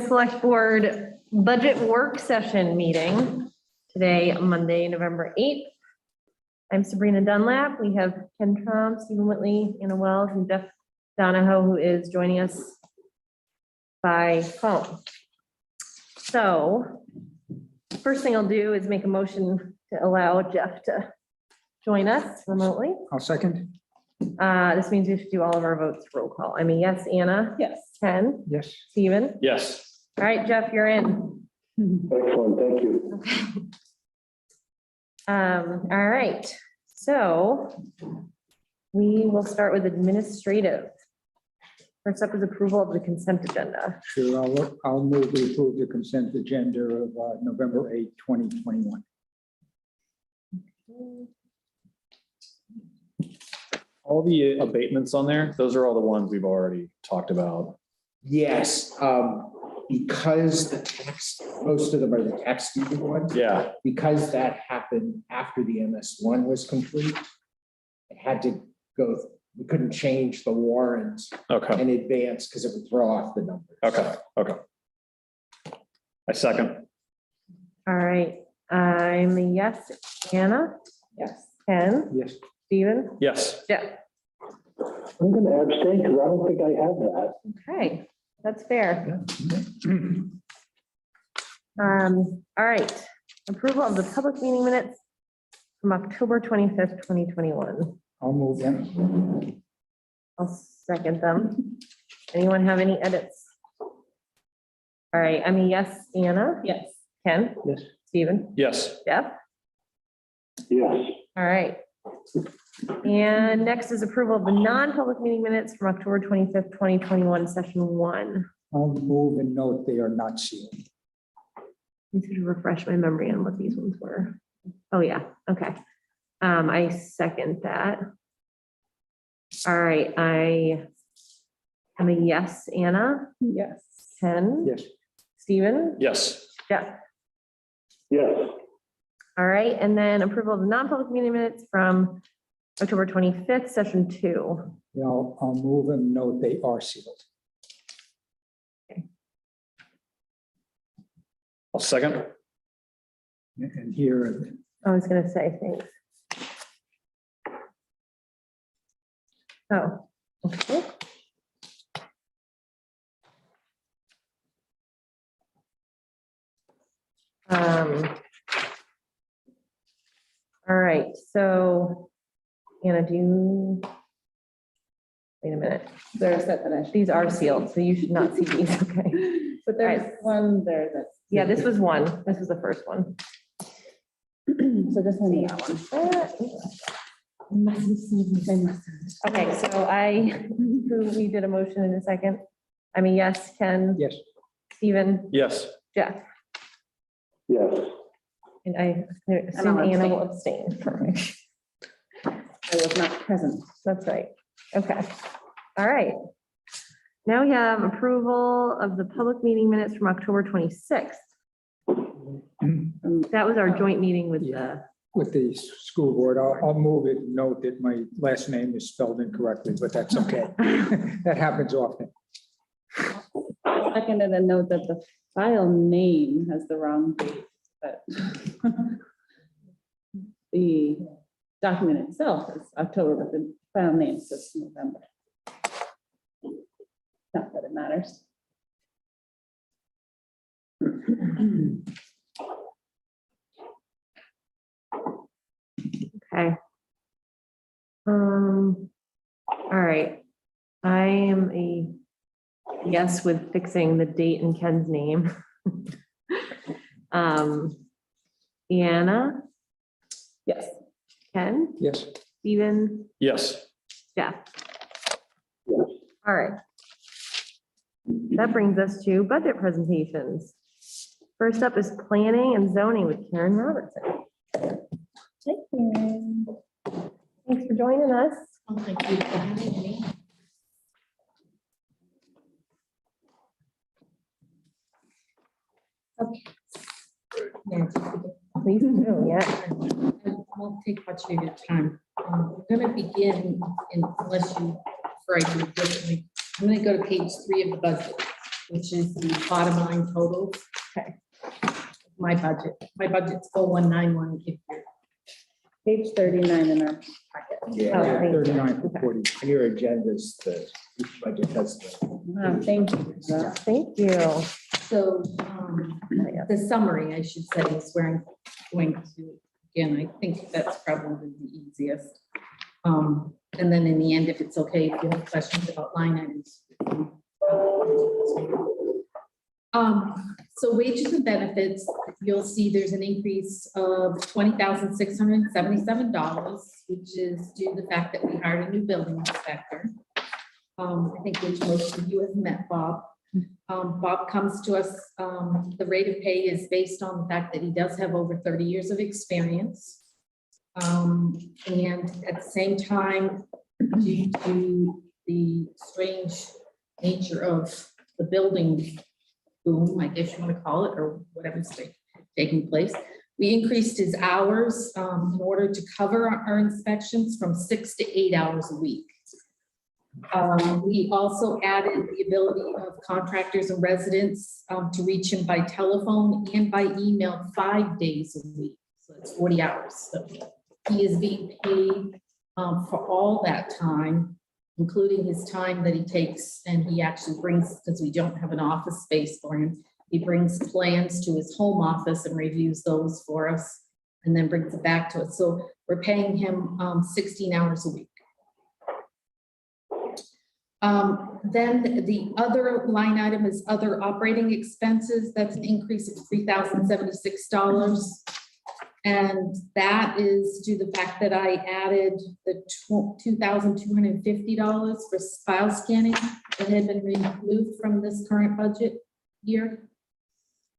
Select Board Budget Work Session meeting today, Monday, November 8th. I'm Sabrina Dunlap. We have Ken Trump, Stephen Whitley, Anna Wells, and Jeff Donahoe, who is joining us by phone. So first thing I'll do is make a motion to allow Jeff to join us remotely. I'll second. This means we should do all of our votes roll call. I mean, yes, Anna? Yes. Ken? Yes. Stephen? Yes. All right, Jeff, you're in. Excellent, thank you. All right, so we will start with administrative. First up is approval of the consent agenda. Sure, I'll move to approve the consent agenda of November 8, 2021. All the abatements on there, those are all the ones we've already talked about. Yes, because the text, most of them are the text ones. Yeah, Because that happened after the MS1 was complete, it had to go, we couldn't change the warrant okay, in advance because it would throw off the numbers. okay. I second. All right, I'm a yes. Anna? Yes. Ken? Yes. Stephen? Yes. Jeff? I'm going to abstain because I don't think I have that. Okay, that's fair. All right, approval of the public meeting minutes from October 25th, 2021. I'll move them. I'll second them. Anyone have any edits? All right, I'm a yes. Anna? Yes. Ken? Yes. Stephen? Yes. Jeff? Yes, All right. And next is approval of the non-public meeting minutes from October 25th, 2021, session 1. I'll move and note they are not sealed. I need to refresh my memory on what these ones were. Oh, yeah, okay. I second that. All right, I am a yes. Anna? Yes. Ken? Yes. Stephen? Yes. Jeff? yes, All right, and then approval of the non-public meeting minutes from October 25th, session 2. Yeah, I'll move and note they are sealed. I'll second. And here, I was gonna say thanks. Oh, okay. All right, so Anna, do you? Wait a minute, There's that I. these are sealed, so you should not see these, okay? But there's one there that's. Yeah, this was one, this was the first one. So just hand me that one. Okay, so we did a motion in a second. I mean, yes, Ken, yes. Stephen, Yes. Jeff, yes. and I assume I'll Anna will abstain. Perfect. I was not present. That's right. Okay. All right. Now we have approval of the public meeting minutes from October 26th. That was our joint meeting with the, With the school board, I'll move it, note that my last name is spelled incorrectly, but that's okay. That happens often. Seconded a note that the file name has the wrong date, but the document itself is October, but the file name says November. Not that it matters. okay. All right. I am a yes with fixing the date in Ken's name. Anna, Yes. Ken, Yes. Stephen, Yes. Jeff. Yes. All right. That brings us to budget presentations. First up is planning and zoning with Karen Robertson. Thank you. Thanks for joining us. Oh, thank you for having me. Okay. Please do, yeah. I won't take much of your time. We're going to begin, unless you prefer I do it differently. I'm going to go to page 3 of the budget. which is the bottom line total. Okay. My budget's 4191. Page 39 in our packet. Yeah, thank you. 39 to 40. on your agendas, the each budget has the. Thank you. Thank you. So the summary, I should say, is where I'm going to, again, I think that's probably the easiest. And then in the end, if it's okay, if you have questions about line items. So wages and benefits, you'll see there's an increase of $20,677, which is due to the fact that we hired a new building inspector. I think which most of you have met Bob. Bob comes to us, the rate of pay is based on the fact that he does have over 30 years of experience. And at the same time, due to the strange nature of the building boom, I guess you want to call it, or whatever's taking place, we increased his hours in order to cover our inspections from 6 to 8 hours a week. We also added the ability of contractors and residents to reach him by telephone and by email 5 days a week. So it's 40 hours. So he is being paid for all that time, including his time that he takes, and he actually brings, because we don't have an office space for him, he brings plans to his home office and reviews those for us, and then brings it back to us. So we're paying him 16 hours a week. Then the other line item is other operating expenses. That's an increase of $3,076. And that is due to the fact that I added the $2,250 for file scanning that had been removed from this current budget year.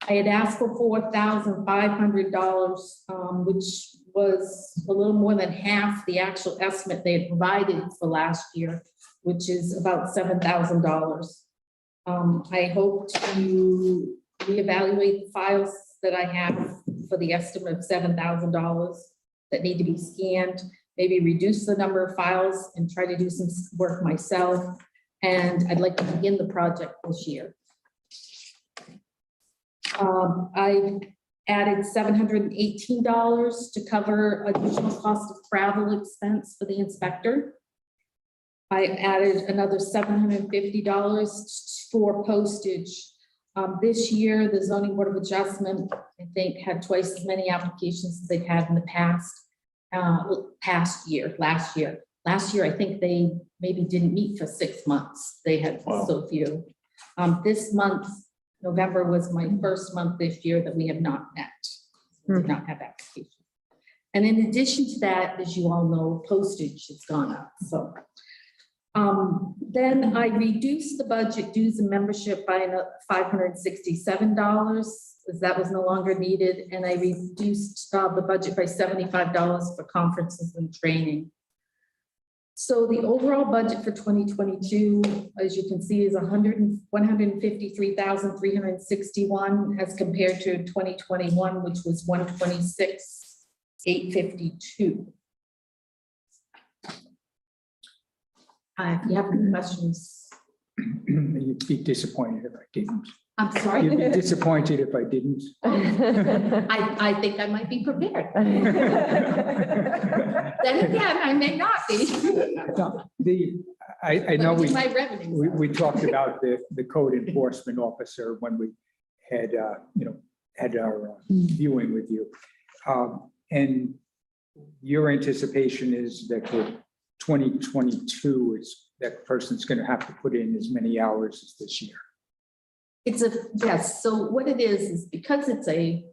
I had asked for $4,500, which was a little more than half the actual estimate they had provided for last year, which is about $7,000. I hope to reevaluate the files that I have for the estimate of $7,000 that need to be scanned, maybe reduce the number of files and try to do some work myself. And I'd like to begin the project this year. I added $718 to cover additional cost of travel expense for the inspector. I added another $750 for postage. This year, the Zoning Board of Adjustment, I think, had twice as many applications as they've had in the last year. Last year, I think they maybe didn't meet for 6 months. They had so few. This month, November was my first month this year that we have not met. We did not have applications. And in addition to that, as you all know, postage has gone up. So then I reduced the budget dues and membership by $567, as that was no longer needed. And I reduced the budget by $75 for conferences and training. So the overall budget for 2022, as you can see, is $153,361 as compared to 2021, which was $126,852. If you have any questions. You'd be disappointed if I didn't. I'm sorry. You'd be disappointed if I didn't. I think I might be prepared. Then again, I may not be. No, I know But my revenue. we talked about the code enforcement officer when we had, had our viewing with you. And your anticipation is that for 2022 is that person's going to have to put in as many hours as this year. Yes, so what it is because it's a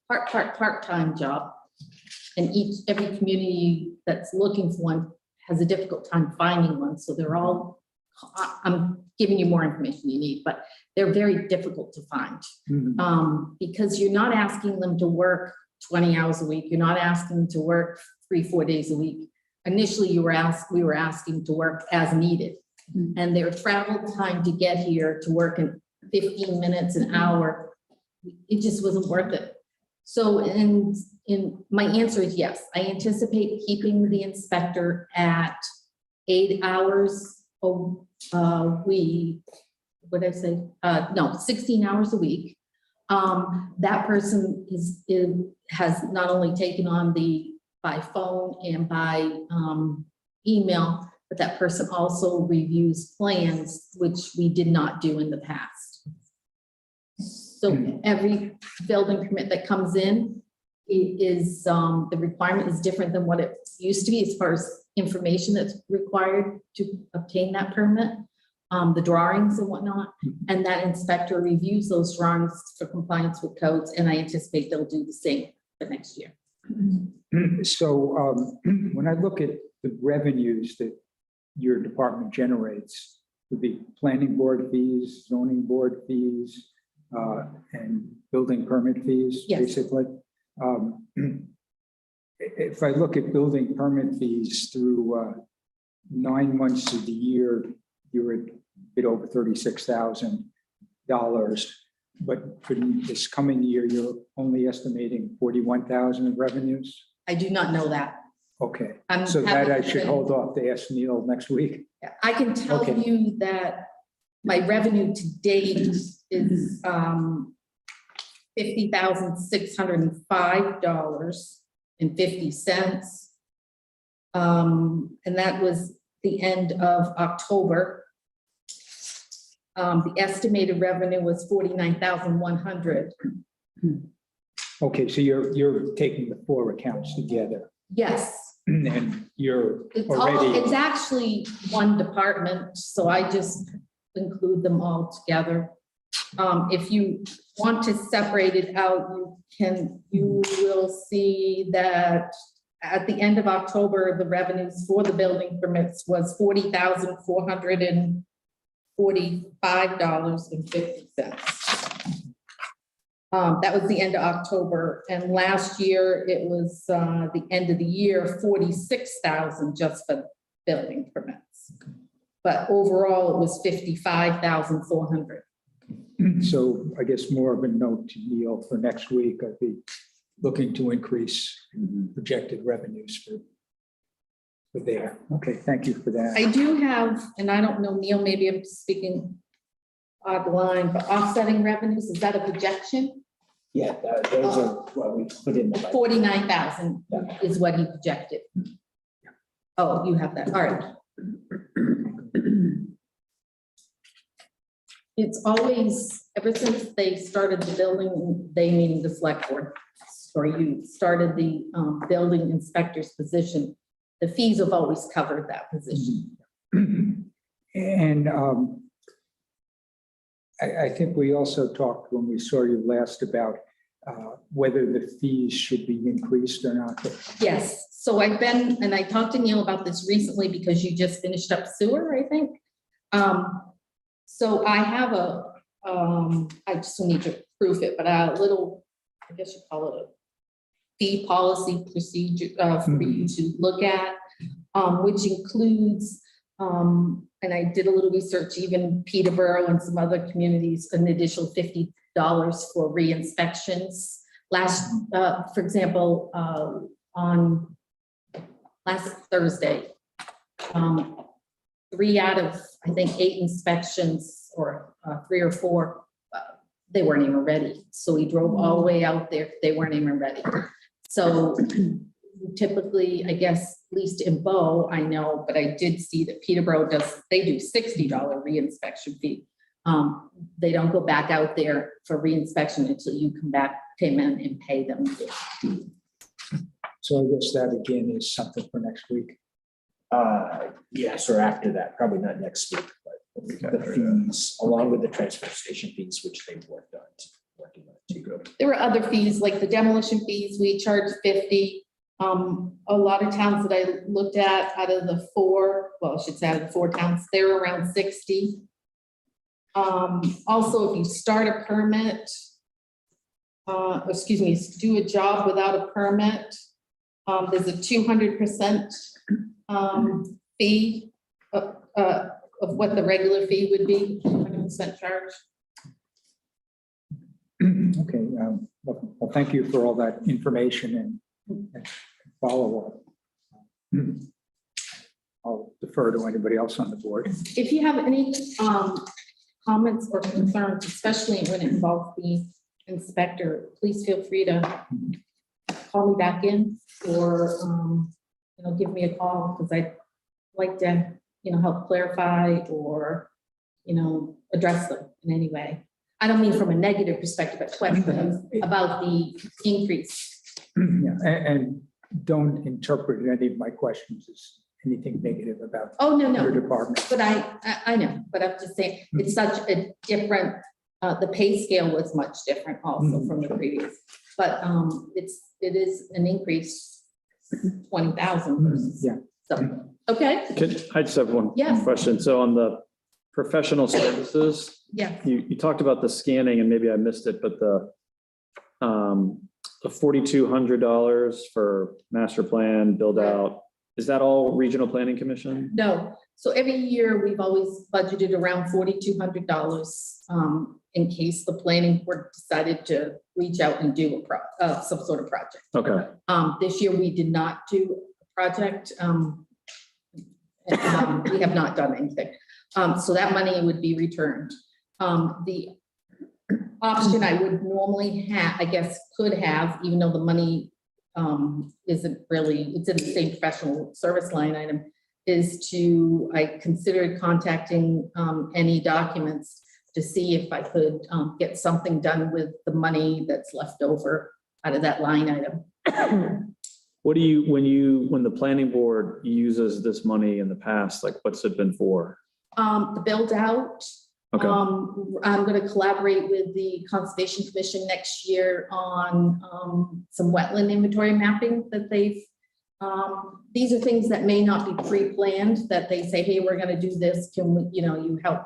part-time job, and every community that's looking for one has a difficult time finding one. So they're all, I'm giving you more information you need, but they're very difficult to find. Because you're not asking them to work 20 hours a week. You're not asking them to work 3-4 days a week. Initially, we were asking to work as needed. And their travel time to get here to work in 15 minutes, an hour, it just wasn't worth it. So in my answer is yes, I anticipate keeping the inspector at 8 hours a week what did I say? No, 16 hours a week. That person has not only taken on by phone and by email, but that person also reviews plans, which we did not do in the past. So every building permit that comes in, it is, the requirement is different than what it used to be as far as information that's required to obtain that permit, the drawings and whatnot. And that inspector reviews those drawings for compliance with codes, and I anticipate they'll do the same for next year. So when I look at the revenues that your department generates, would be planning board fees, zoning board fees, and building permit fees, Yes. basically. If I look at building permit fees through 9 months of the year, you're at a bit over $36,000. But for this coming year, you're only estimating 41,000 of revenues? I do not know that. Okay, I'm so that happy I to should say- hold off to ask Neil next week. I can tell Okay. you that my revenue to date is $50,605.50. And that was the end of October. The estimated revenue was 49,100. Okay, so you're taking the 4 accounts together Yes. and you're It's already, actually one department, so I just include them all together. If you want to separate it out, you will see that at the end of October, the revenues for the building permits was $40,445.50. That was the end of October, and last year it was the end of the year, 46,000 just for building permits. But overall, it was 55,400. so I guess more of a note to Neil for next week. I'd be looking to increase projected revenues for there. Okay, thank you for that. I do have, and I don't know, Neil, maybe I'm speaking odd line, but offsetting revenues, is that a projection? Yeah, those are what we put in the budget. 49,000 is what he projected. Oh, you have that, all right. It's always, ever since they started the building, they meaning the select board, or you started the building inspector's position, the fees have always covered that position. And I think we also talked when we saw you last about whether the fees should be increased or not. Yes, so I've been, and I talked to Neil about this recently because you just finished up sewer, I think. So I have I just need to proof it, but a little, I guess you call it a fee policy procedure for you to look at, which includes, and I did a little research, even Peterborough and some other communities, an additional $50 for re-inspections. For example, on last Thursday, 3 out of, I think, 8 inspections, or 3 or 4, they weren't even ready. So we drove all the way out there, they weren't even ready. So typically, I guess, at least in Bow, I know, but I did see that Peterborough they do $60 re-inspection fee. They don't go back out there for re-inspection until you come in and pay them. So I guess that again is something for next week. Yes, or after that, probably not next week, but the fees, along with the transfer station fees, which they worked on too. There were other fees, like the demolition fees, we charge 50. A lot of towns that I looked at, out of the 4, well, I should say out of the 4 towns, they're around 60. Also, if you start a permit, do a job without a permit, there's a 200% fee of what the regular fee would be, 200% charge. Okay, well, thank you for all that information and follow-up. I'll defer to anybody else on the board. If you have any comments or concerns, especially when it involves the inspector, please feel free to call me back in or, give me a call because I'd like to, help clarify or, address them in any way. I don't mean from a negative perspective, but questions about the increase. Yeah, and don't interpret any of my questions as anything negative about Oh, no, your no. department. But I know, but I'm just saying, it's such a different, the pay scale was much different also from the previous. But it is an increase, 20,000 versus. Yeah. So, okay, I just have one Yes. question. So on the professional services, yeah, you talked about the scanning and maybe I missed it, but the $4,200 for master plan build out, is that all regional planning commission? no. So every year, we've always budgeted around $4,200 in case the planning board decided to reach out and do some sort of project. Okay, This year, we did not do a project. We have not done anything. So that money would be returned. The option I would normally have, I guess, could have, even though the money isn't really, it's in the same professional service line item, is I considered contacting any documents to see if I could get something done with the money that's left over out of that line item. what do you, when the planning board uses this money in the past, like what's it been for? The build out. Okay. I'm going to collaborate with the Conservation Commission next year on some wetland inventory mapping that they've. These are things that may not be pre-planned, that they say, hey, we're going to do this. Can we, you help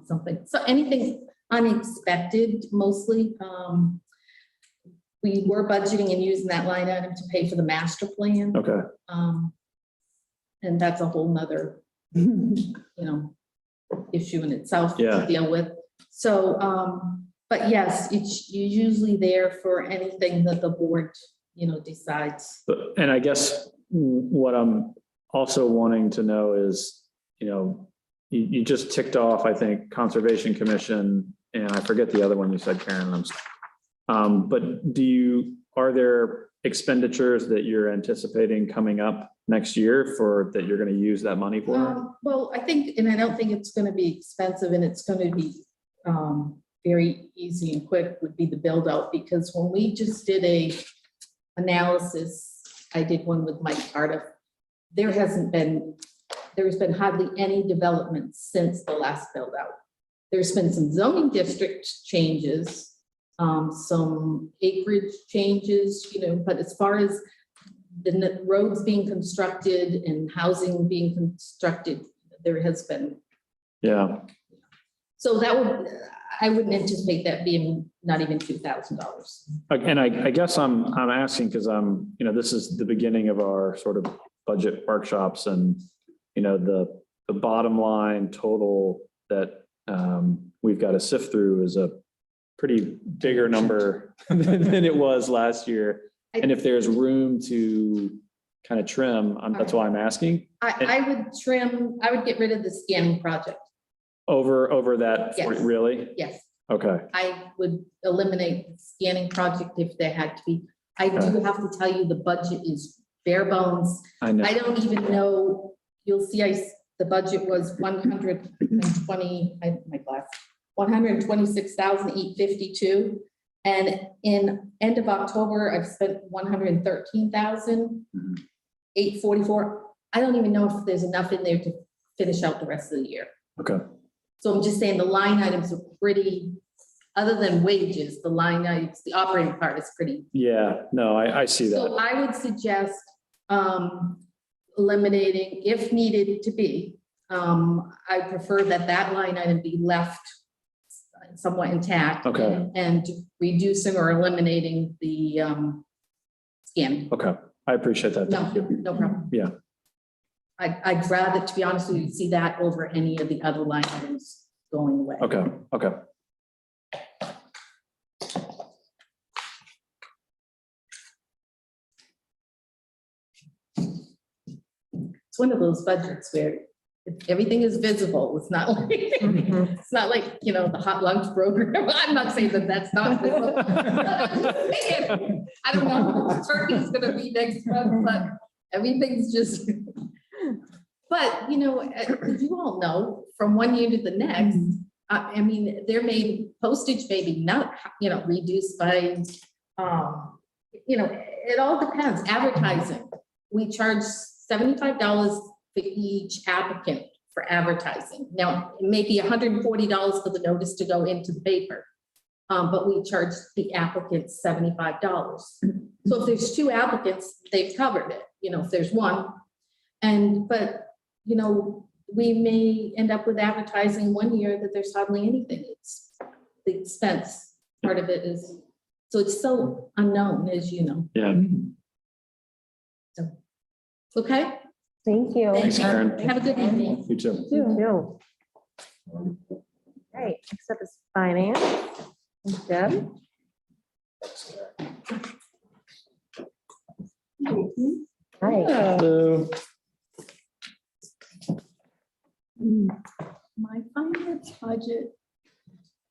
something? So anything unexpected, mostly. We were budgeting and using that line item to pay for the master plan. Okay. And that's a whole nother, issue in itself Yeah. to deal with. So, but yes, it's usually there for anything that the board, decides. And I guess what I'm also wanting to know is, you just ticked off, I think, Conservation Commission, and I forget the other one you said, Karen. But are there expenditures that you're anticipating coming up next year that you're going to use that money for? Well, I think, and I don't think it's going to be expensive, and it's going to be very easy and quick would be the build out, because when we just did a analysis, I did one with Mike Cardiff, there's been hardly any development since the last build out. There's been some zoning district changes, some acreage changes, but as far as the roads being constructed and housing being constructed, there has been. Yeah. So I wouldn't anticipate that being not even $2,000. And I guess I'm asking because this is the beginning of our sort of budget workshops, and the bottom line total that we've got to sift through is a pretty bigger number than it was last year. And if there's room to kind of trim, that's why I'm asking. I would get rid of the scanning project. Over that, Yes. Really? Yes, Okay. I would eliminate the scanning project if there had to be. I do have to tell you, the budget is bare bones. I know. I don't even know, you'll see the budget was 126,852. And in end of October, I've spent 113,844. I don't even know if there's enough in there to finish out the rest of the year. Okay. So I'm just saying the line items are pretty, other than wages, the line items, the operating part is pretty. Yeah, no, I see that. So I would suggest eliminating, if needed to be, I prefer that line item be left somewhat intact. Okay. And reducing or eliminating the scan. Okay. I appreciate that. No, Thank you. no problem. Yeah. I'd rather, to be honest with you, see that over any of the other line items going away. Okay. Okay. It's one of those budgets where everything is visible. It's not like, Mhm. it's not like, you know, the hot lunch program. I'm not saying that that's not visible. I don't know what turkey's gonna be next month, but everything's just. But, you know, as you all know, from one year to the next, I mean, there may, postage may be not, you know, reduced by, you know, it all depends. Advertising, we charge $75 for each applicant for advertising. Now, it may be $140 for the notice to go into the paper, but we charge the applicants $75. So if there's 2 applicants, they've covered it, you know, if there's 1. But, you know, we may end up with advertising one year that there's hardly anything. It's the expense part of it is, so it's so unknown, as you know. Yeah. So, okay? Thank you. Thanks, Karen. Have a good evening. You too. You too. Right, next up is finance. Deb? Hi. Hello. My finance budget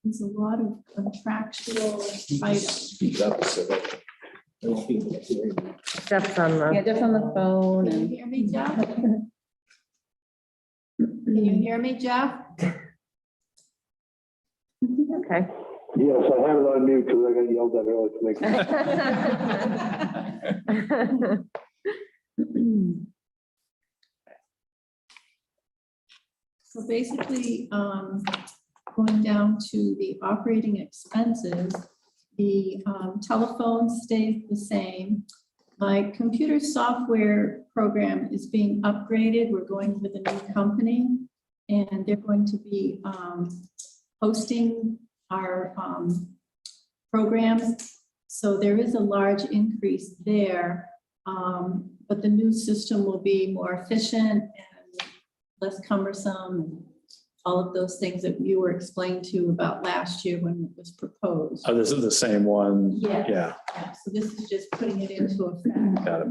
is a lot of contractual items. Speak up so that they won't be able to hear you. Jeff's on Yeah, the, Jeff on the phone Can you and. hear me, Jeff? Can you hear me, Jeff? okay. Yes, I have it on mute because I got yelled at earlier to make. So basically, going down to the operating expenses, the telephone stays the same. My computer software program is being upgraded. We're going with a new company, and they're going to be hosting our programs. So there is a large increase there, but the new system will be more efficient and less cumbersome, and all of those things that you were explained to about last year when it was proposed. Oh, this is the same one. Yes. Yeah, Yeah, so this is just putting it into effect. got it.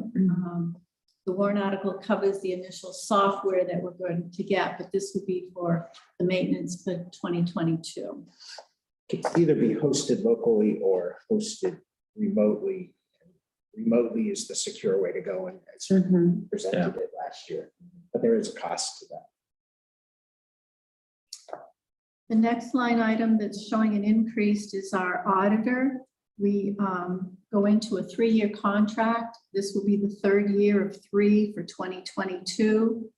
The warrant article covers the initial software that we're going to get, but this would be for the maintenance for 2022. It can either be hosted locally or hosted remotely. Remotely is the secure way to go, and as presented it last year, but there is a cost to that. The next line item that's showing an increase is our auditor. We go into a 3-year contract. This will be the 3rd year of 3 for 2022.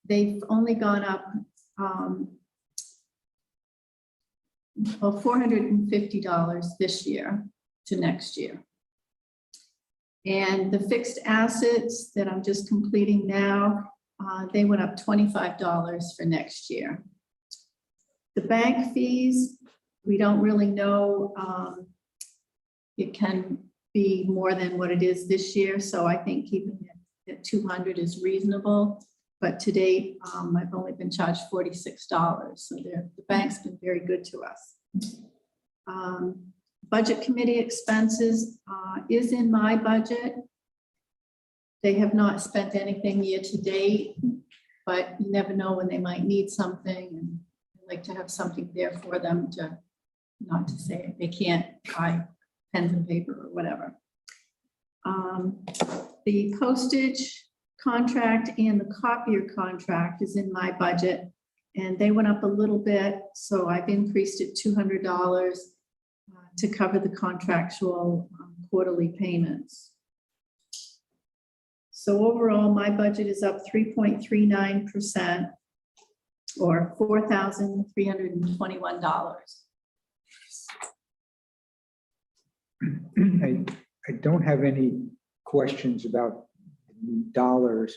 They've only gone up $450 this year to next year. And the fixed assets that I'm just completing now, they went up $25 for next year. The bank fees, we don't really know. It can be more than what it is this year, so I think keeping it at 200 is reasonable. But to date, I've only been charged $46, so the bank's been very good to us. Budget committee expenses is in my budget. They have not spent anything year to date, but you never know when they might need something, and I like to have something there for them to, not to say they can't buy pens and paper or whatever. The postage contract and the copier contract is in my budget, and they went up a little bit, so I've increased it $200 to cover the contractual quarterly payments. So overall, my budget is up 3.39%, or $4,321. I don't have any questions about dollars.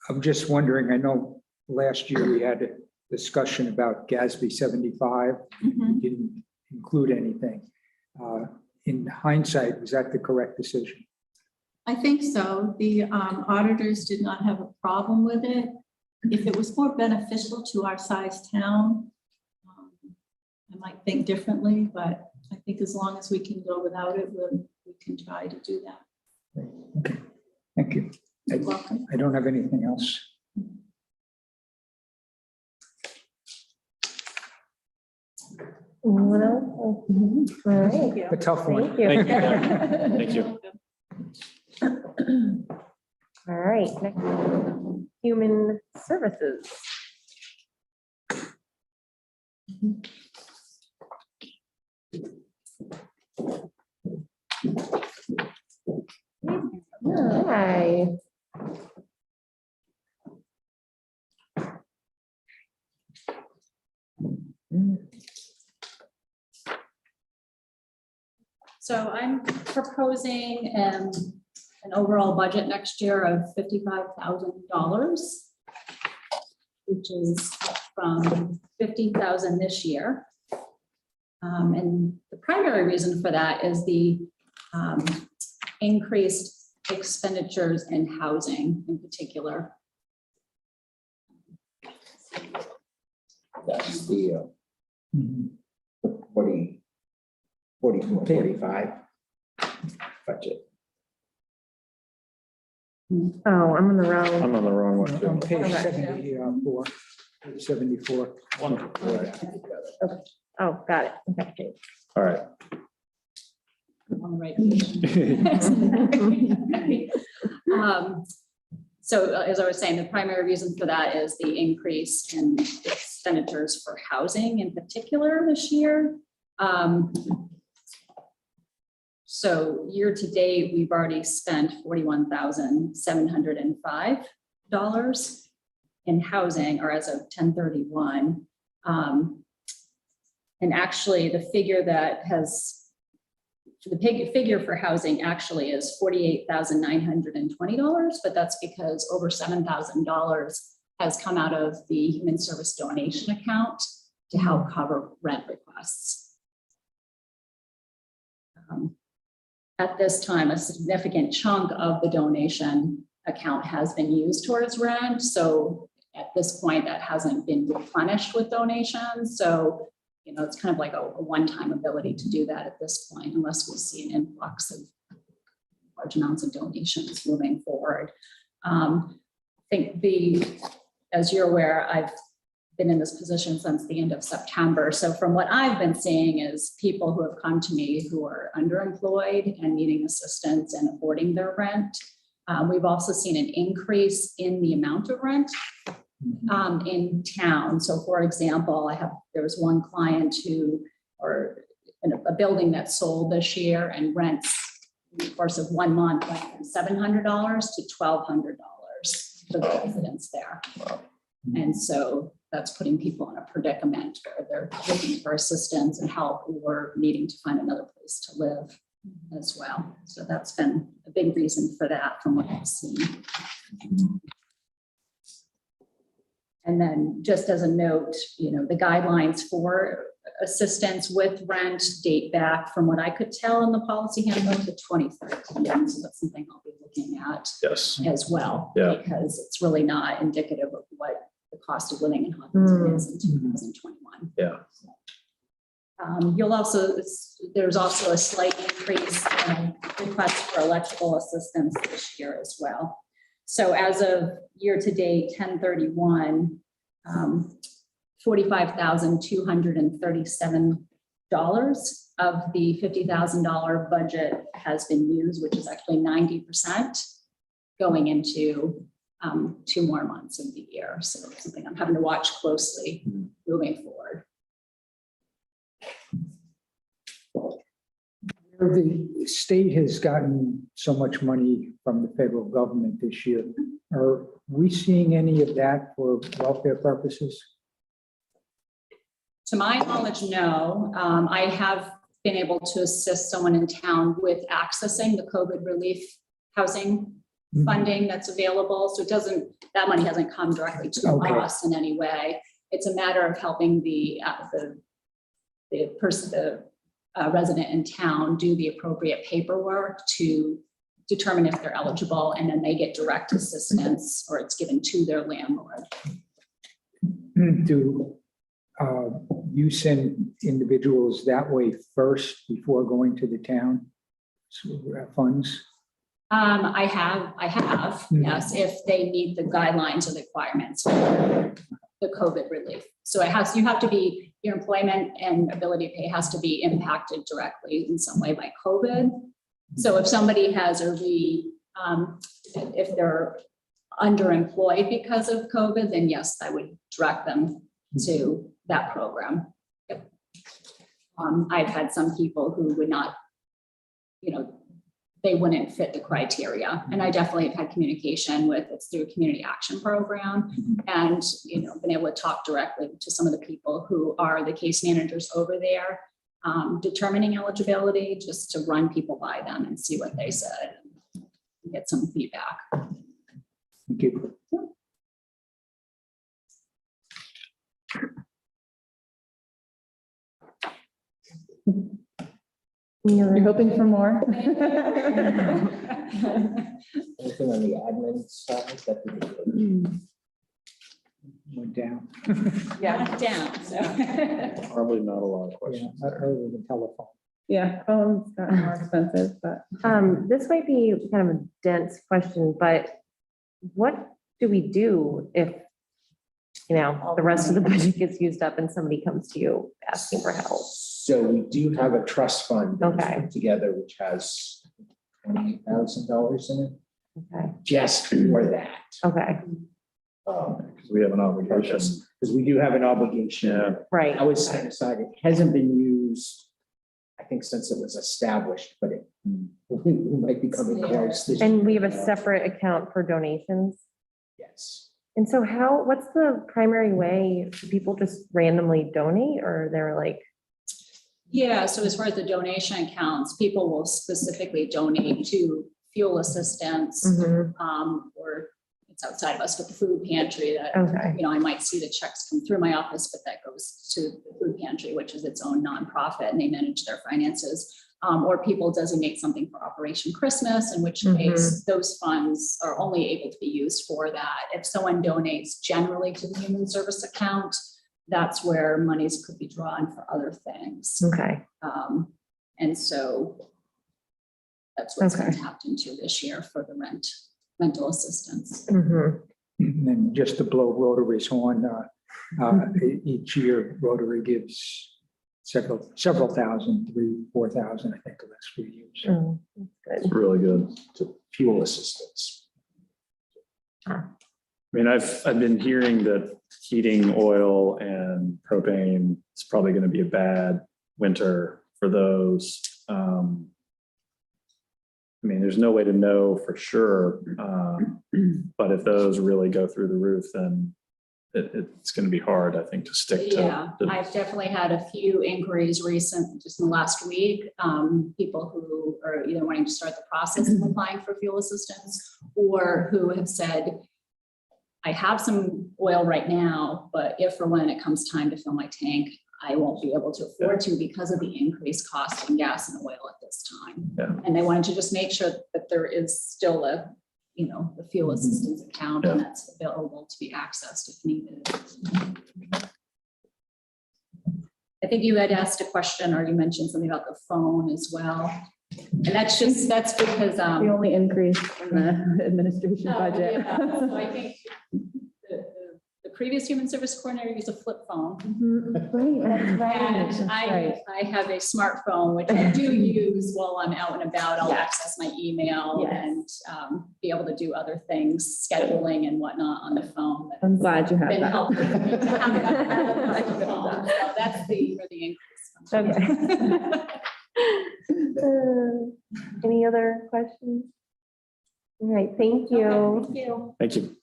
I'm just wondering, I know last year we had a discussion about GASB 75. Mhm. Didn't include anything. In hindsight, was that the correct decision? I think so. The auditors did not have a problem with it. If it was more beneficial to our size town, I might think differently, but I think as long as we can go without it, we can try to do that. Okay, thank you. You're welcome. I don't have anything else. Anyone else? All right. A tough one. Thank you. Thank you, Karen. Thank you. All right, next, human services. Hi. So I'm proposing an overall budget next year of $55,000, which is up from $50,000 this year. And the primary reason for that is the increased expenditures in housing in particular. That's the Mhm. 45 budget. Oh, I'm on the wrong. I'm on the wrong one On too. page Okay. 74, 74. Oh, got it. Okay. All right. On the right page. So as I was saying, the primary reason for that is the increase in expenditures for housing in particular this year. So year to date, we've already spent $41,705 in housing, or as of 10/31. And actually the figure that has, the figure for housing actually is $48,920, but that's because over $7,000 has come out of the human service donation account to help cover rent requests. At this time, a significant chunk of the donation account has been used towards rent. So at this point, that hasn't been replenished with donations. So, you know, it's kind of like a one-time ability to do that at this point, unless we see an influx of large amounts of donations moving forward. I think as you're aware, I've been in this position since the end of September. So from what I've been seeing is people who have come to me who are underemployed and needing assistance and affording their rent. We've also seen an increase in the amount of rent in town. So for example, there was one client or a building that sold this year and rents in the course of 1 month went from $700 to $1,200 for the residents there. And so that's putting people in a predicament where they're looking for assistance and help or needing to find another place to live as well. So that's been a big reason for that from what I've seen. And then just as a note, you know, the guidelines for assistance with rent date back from what I could tell in the policy handbook to 2013. So that's something I'll be looking at Yes. as well. Yeah. Because it's really not indicative of what the cost of living in Hopkinton is in 2021. Yeah. There's also a slight increase in requests for electrical assistance this year as well. So as of year to date, 10/31, $45,237 of the $50,000 budget has been used, which is actually 90% going into 2 more months of the year. So it's something I'm having to watch closely moving forward. The state has gotten so much money from the federal government this year. Are we seeing any of that for welfare purposes? To my knowledge, no. I have been able to assist someone in town with accessing the COVID relief housing funding that's available. So that money hasn't come directly to us in any way. It's a matter of helping the resident in town do the appropriate paperwork to determine if they're eligible, and then they get direct assistance or it's given to their landlord. Do you send individuals that way first before going to the town funds? I have, yes, if they meet the guidelines or requirements for the COVID relief So you have to be, your employment and ability to pay has to be impacted directly in some way by COVID. So if somebody has if they're underemployed because of COVID, then yes, I would direct them to that program. Yep. I've had some people who would not, they wouldn't fit the criteria. And I definitely have had communication with, it's through a community action program, and, been able to talk directly to some of the people who are the case managers over there, determining eligibility, just to run people by them and see what they said and get some feedback. Thank you. You're hoping for more? Anything on the admin side that Went down. Yeah, down, so. Probably not a lot of Yeah, questions. not earlier than telephone. Yeah, phones got more expensive, but. This might be kind of a dense question, but what do we do if, the rest of the budget gets used up and somebody comes to you asking for help? So we do have a trust fund that was Okay. put together, which has $28,000 in it, Okay, just for that. okay, Because we have an obligation. Because we do have an obligation. Yeah. right. I was set aside, it hasn't been used, I think, since it was established, but we might be coming close this year. And we have a separate account for donations. Yes. And so what's the primary way? Do people just randomly donate, or they're like, Yeah, so as far as the donation accounts, people will specifically donate to fuel assistance, or it's outside of us, but the food pantry that, okay, I might see the checks come through my office, but that goes to the food pantry, which is its own nonprofit, and they manage their finances. Or people designate something for Operation Christmas, in which case those funds are only able to be used for that. If someone donates generally to the human service account, that's where monies could be drawn for other things. okay, And so that's what's been Okay. tapped into this year for the rental assistance. mhm, And then just to blow Rotary's horn, each year Rotary gives several thousand, 3,000-4,000, I think, the last few years. mm, that's It's really good. To fuel assistance. I mean, I've been hearing that heating oil and propane is probably going to be a bad winter for those. I mean, there's no way to know for sure, but if those really go through the roof, then it's going to be hard, I think, to stick to. Yeah, I've definitely had a few inquiries just in the last week. People who are either wanting to start the process of applying for fuel assistance, or who have said, I have some oil right now, but if or when it comes time to fill my tank, I won't be able to afford to because of the increased cost in gas and oil at this time. Yeah. And they wanted to just make sure that there is still a, the fuel assistance account, and that's available to be accessed if needed. I think you had asked a question, or you mentioned something about the phone as well. And that's because The only increase in the administration budget. yeah. So I think the previous human service coordinator used a flip phone. Right, that's And right. I have a smartphone, which I do use while I'm out and about. I'll access my email Yes. and be able to do other things, scheduling and whatnot on the phone. I'm glad you have Been that. helpful to me to have that on the phone. So that's for the increase. okay. Any other questions? All right, thank you. Thank you.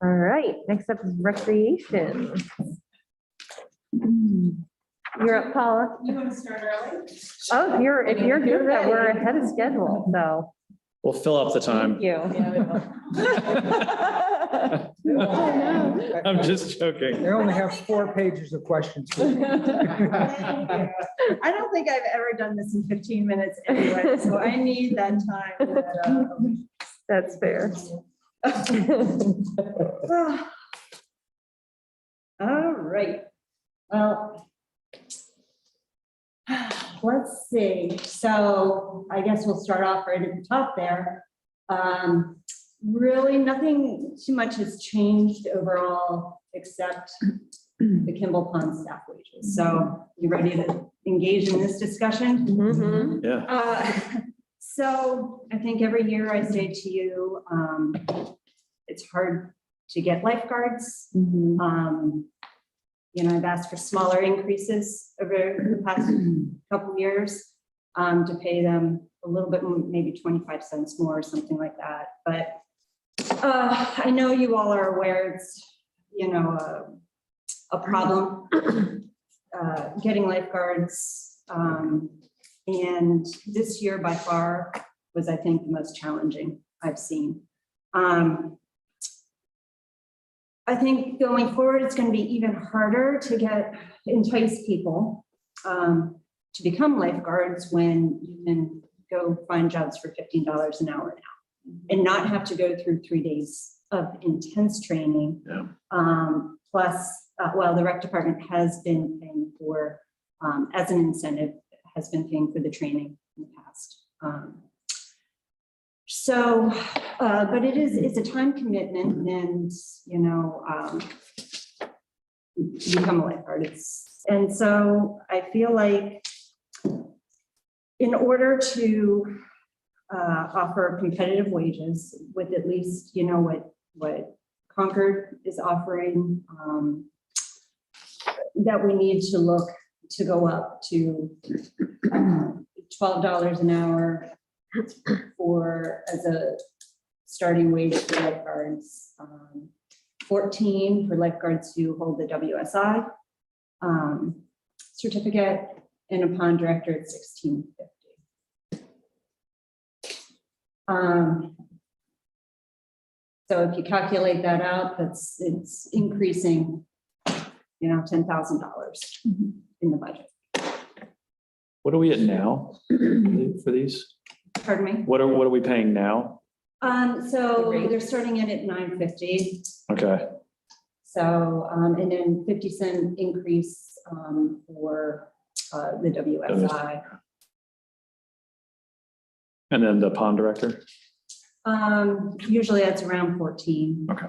All right, next up is recreation. You're up, Paula. You want to start early? Oh, if you're good, that we're ahead of schedule, so We'll fill up the time. thank you. I'm just joking. They only have 4 pages of questions. I don't think I've ever done this in 15 minutes anyway, so I need that time. That's fair. All right, well, let's see. So I guess we'll start off right at the top there. Really, nothing too much has changed overall, except the Kimball Pond staff wages. So you ready to engage in this discussion? Mhm. Yeah. So I think every year I say to you, it's hard to get lifeguards. I've asked for smaller increases over the past couple of years to pay them a little bit, maybe 25 cents more or something like that. But I know you all are aware it's, a problem getting lifeguards. And this year by far was, I think, the most challenging I've seen. I think going forward, it's going to be even harder to entice people to become lifeguards when you can go find jobs for $15 an hour now and not have to go through 3 days of intense training. Yeah. Plus, the rec department has been paying for, as an incentive, has been paying for the training in the past. But it's a time commitment and, you become a lifeguard. And so I feel like in order to offer competitive wages with at least, what Concord is offering, that we need to look to go up to $12 an hour as a starting wage for lifeguards, 14 for lifeguards who hold the WSI certificate, and a pond director at $16.50. So if you calculate that out, it's increasing, $10,000 in the budget. What are we at now for these? Pardon me? What are we paying now? So they're starting in at $9.50. Okay. So, and then 50-cent increase for the WSI. And then the pond director? Usually that's around 14. Okay.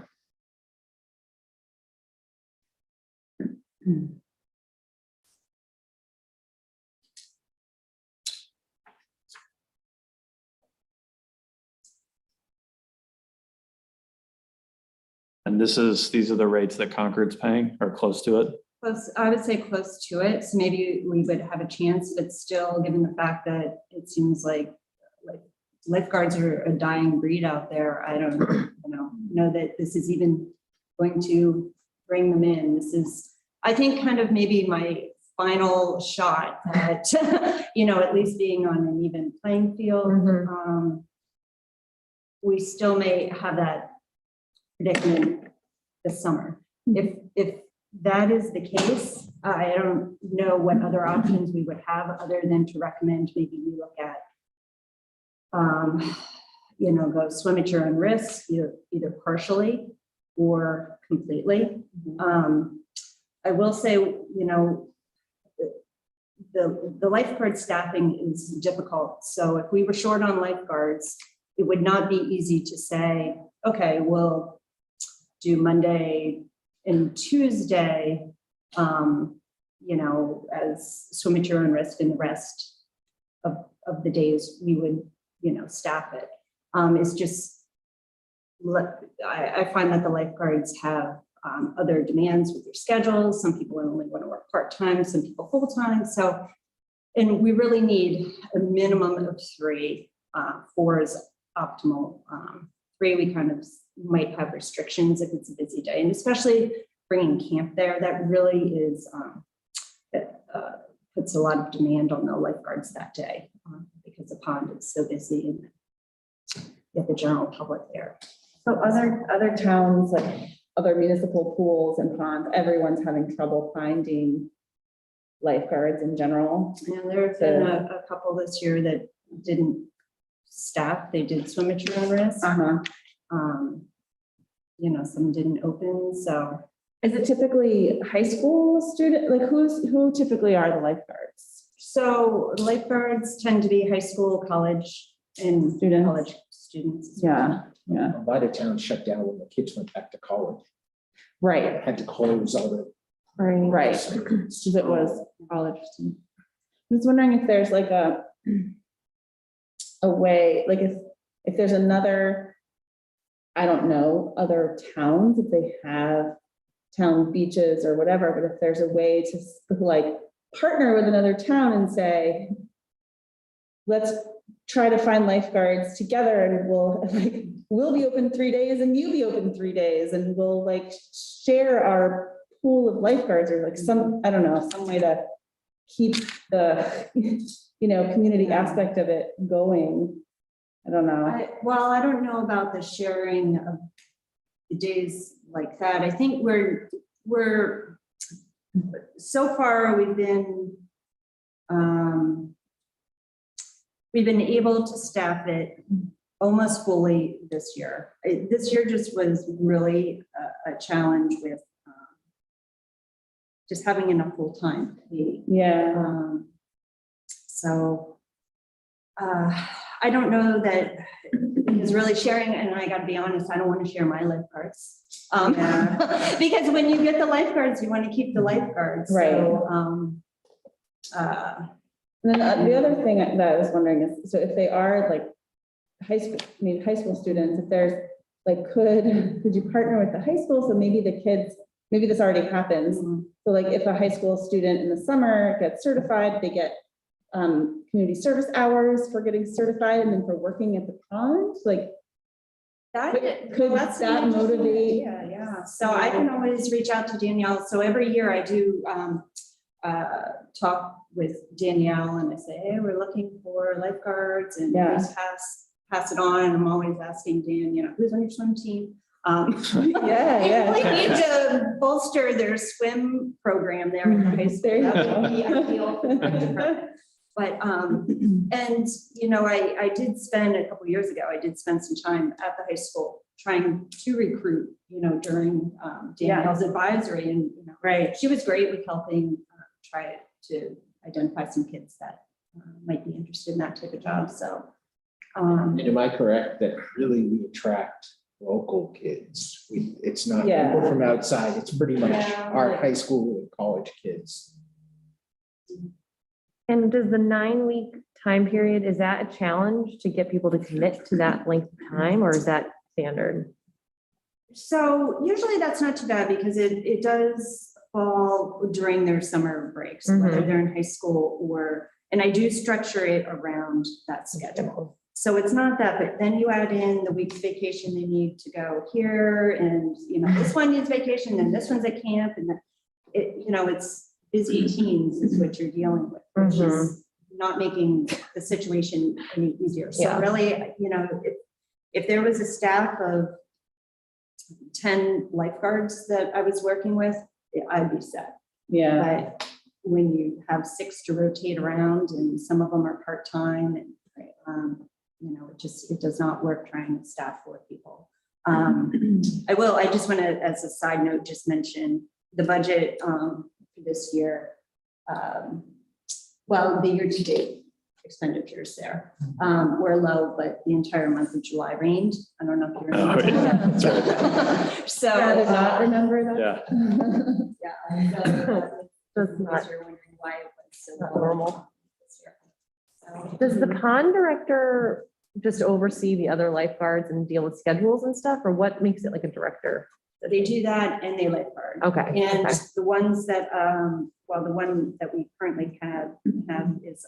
And these are the rates that Concord's paying or close to it? Close, I would say close to it. So maybe we would have a chance, but still, given the fact that it seems like lifeguards are a dying breed out there, I don't know that this is even going to bring them in. This is, I think, kind of maybe my final shot at, at least being on an even playing field. We still may have that predicament this summer. If that is the case, I don't know what other options we would have other than to recommend maybe we look at, go swim at your own risk, either partially or completely. I will say, the lifeguard staffing is difficult. So if we were short on lifeguards, it would not be easy to say, okay, we'll do Monday and Tuesday, as swim at your own risk, and the rest of the days we would, staff it. It's just, I find that the lifeguards have other demands with their schedules. Some people only want to work part-time, some people full-time. So, and we really need a minimum of 3. 4 is optimal. 3, we kind of might have restrictions if it's a busy day, and especially bringing camp there, that really is, puts a lot of demand on the lifeguards that day because the pond is so busy and get the general public there. So other towns, like other municipal pools and ponds, everyone's having trouble finding lifeguards in general. And there have been a couple this year that didn't staff, they did swim at your own risk. Some didn't open, so. Is it typically high school student? Like who typically are the lifeguards? So lifeguards tend to be high school, college, and Students. college students. Yeah. Yeah. A lot of towns shut down when the kids went back to college, Right, had to close all the. Right. because it was college. student. I was wondering if there's like a way, like if there's another, I don't know, other towns, if they have town beaches or whatever, but if there's a way to like partner with another town and say, let's try to find lifeguards together and we'll be open 3 days and you be open 3 days and we'll like share our pool of lifeguards or like some, I don't know, some way to keep the, community aspect of it going. I don't know. I don't know about the sharing of the days like that. I think we're so far we've been able to staff it almost fully this year. This year just was really a challenge with just having enough full-time. Yeah. So I don't know that it's really sharing, and I gotta be honest, I don't want to share my lifeguards. Because when you get the lifeguards, you want to keep the lifeguards. Right. So, And then the other thing that I was wondering is, so if they are like high school students, if there's like, could you partner with the high school? So maybe the kids, maybe this already happens. So like if a high school student in the summer gets certified, they get community service hours for getting certified and then for working at the pond, like could that's that an interesting motivate? idea, yeah. So I can always reach out to Danielle. So every year I do talk with Danielle and I say, hey, we're looking for lifeguards and Yeah. just pass it on. I'm always asking Dan, who's on your swim team? Yeah. They need to bolster their swim program there in the high school. There you That would be go. ideal for my department. But, and, I did spend a couple years ago, I did spend some time at the high school trying to recruit, during Danielle's advisory and, Right. she was great with helping try to identify some kids that might be interested in that type of job. So, And am I correct that really we attract local kids? It's not Yeah. people from outside, it's pretty much Yeah. our high school and college kids. And does the 9-week time period, is that a challenge to get people to commit to that length of time, or is that standard? So usually that's not too bad because it does fall during their summer breaks, whether they're in high school and I do structure it around that schedule. So it's not that, but then you add in the week's vacation they need to go here and, this one needs vacation and this one's at camp and it's busy teens is what you're dealing with, which is not making the situation any easier. So Yeah. really, if there was a staff of 10 lifeguards that I was working with, I'd be set. Yeah. But when you have 6 to rotate around and some of them are part-time and, it does not work trying to staff 4 people. I just want to, as a side note, just mention the budget for this year. The year-to-date expenditures there were low, but the entire month of July rained. I don't know if you remember. That's right. So, Rather not remember that. Yeah. Does not- you're wondering why it was so Not low normal. this year. So- Does the pond director just oversee the other lifeguards and deal with schedules and stuff, or what makes it like a director? They do that and they lifeguard. Okay. And okay. the ones that, the one that we currently have is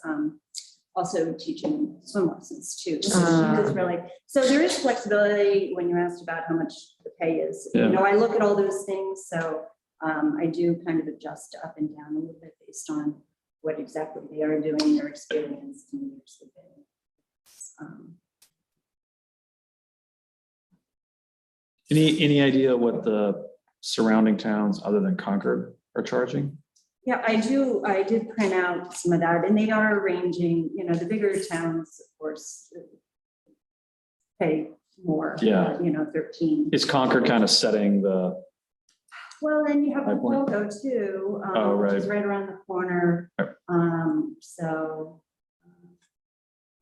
also teaching swim lessons too. So she was really, so there is flexibility when you asked about how much the pay is. Yeah. I look at all those things, so I do kind of adjust up and down a little bit based on what exactly they are doing, their experience. And years they've been. Any idea what the surrounding towns other than Concord are charging? Yeah, I did print out some of that, and they are ranging, the bigger towns, of course, pay more. Yeah. 13. Is Concord kind of setting the, Well, then you have the High Point. logo too, Oh, which right. is right around the corner. Yep. So,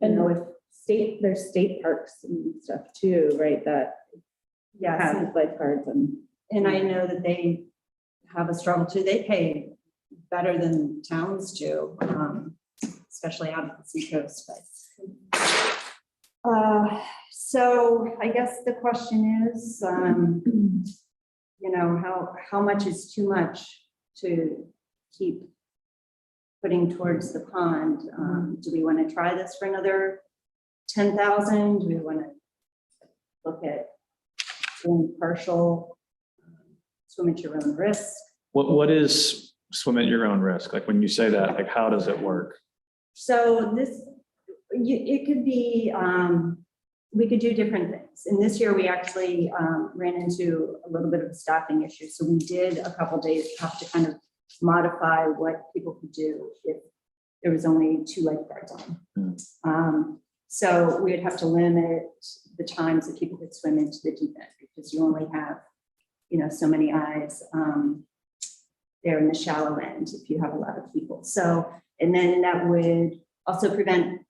And- if there's state parks and stuff too, right, that Yes, have lifeguards and. and I know that they have a struggle too. They pay better than towns do, especially out of the seacoast. So I guess the question is, you know, how much is too much to keep putting towards the pond? Do we want to try this for another 10,000? Do we want to look at doing partial swim at your own risk? What is swim at your own risk? Like when you say that, like how does it work? So it could be, we could do different things. And this year we actually ran into a little bit of a staffing issue. So we did a couple days have to kind of modify what people could do if there was only 2 lifeguards on. So we would have to limit the times that people could swim into the deep end because you only have, you know, so many eyes there in the shallow end if you have a lot of people. So, and then that would also prevent,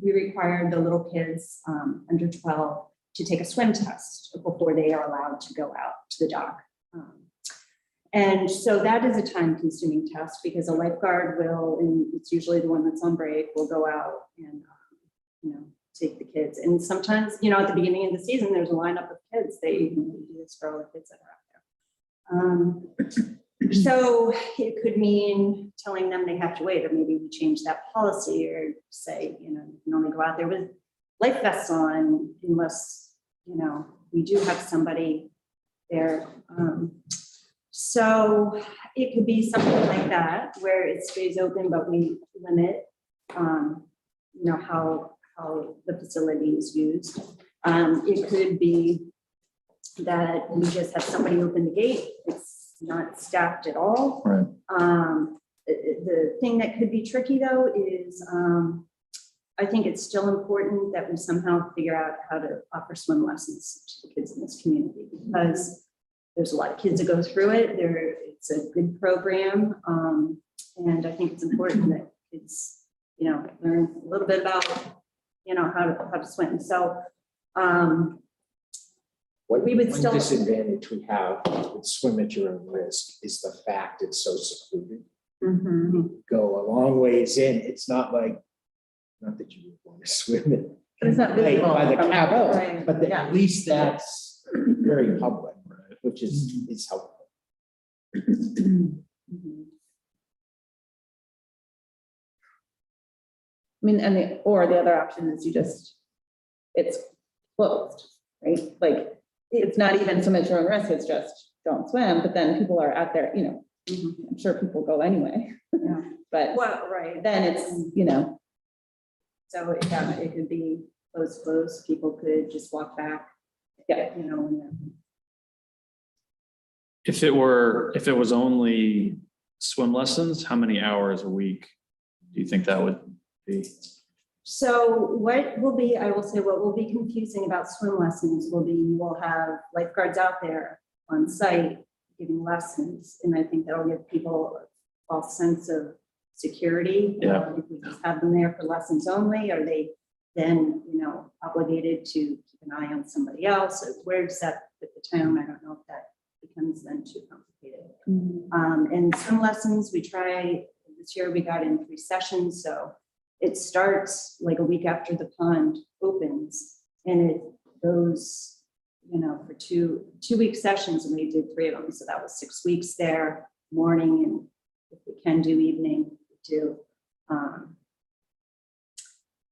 we required the little kids under 12 to take a swim test before they are allowed to go out to the dock. And so that is a time-consuming test because a lifeguard will, and it's usually the one that's on break, will go out and, you know, take the kids. And sometimes, you know, at the beginning of the season, there's a lineup of kids. They do this for all the kids that are out there. So it could mean telling them they have to wait, or maybe we change that policy or say, you know, you can only go out there with life vests on unless, you know, we do have somebody there. So it could be something like that where it stays open, but we limit, you know, how the facility is used. It could be that we just have somebody open the gate. It's not staffed at all. Right. The thing that could be tricky though is I think it's still important that we somehow figure out how to offer swim lessons to the kids in this community because there's a lot of kids that go through it. It's a good program. And I think it's important that kids, you know, learn a little bit about, you know, how to swim. So we would One still. disadvantage we have with swim at your own risk is the fact it's so secluded. Mhm. You go a long ways in. It's not like, not that you would want to swim in. But it's not visible By the from the cabin, boat. Right. but Yeah. at least that's very public, which is helpful. Mhm. I mean, and the other option is it's closed, right? Like, it's not even swim at your own risk, it's just don't swim, but then people are out there, you know, I'm sure people go anyway. Yeah. But Well, right. then it's, you know, So yeah, it could be close. People could just walk back. Yeah. You know, and then. If it was only swim lessons, how many hours a week do you think that would be? So what will be, I will say, what will be confusing about swim lessons will be, you will have lifeguards out there on site giving lessons. And I think that'll give people a false sense of security. Yeah. If we just have them there for lessons only, are they then, you know, obligated to keep an eye on somebody else? Where does that fit the town? I don't know if that becomes then too complicated. And swim lessons, we try, this year we got in 3 sessions. So it starts like a week after the pond opens and it goes, you know, for two-week sessions, and we did 3 of them. So that was 6 weeks there, morning, and if we can do evening, we do.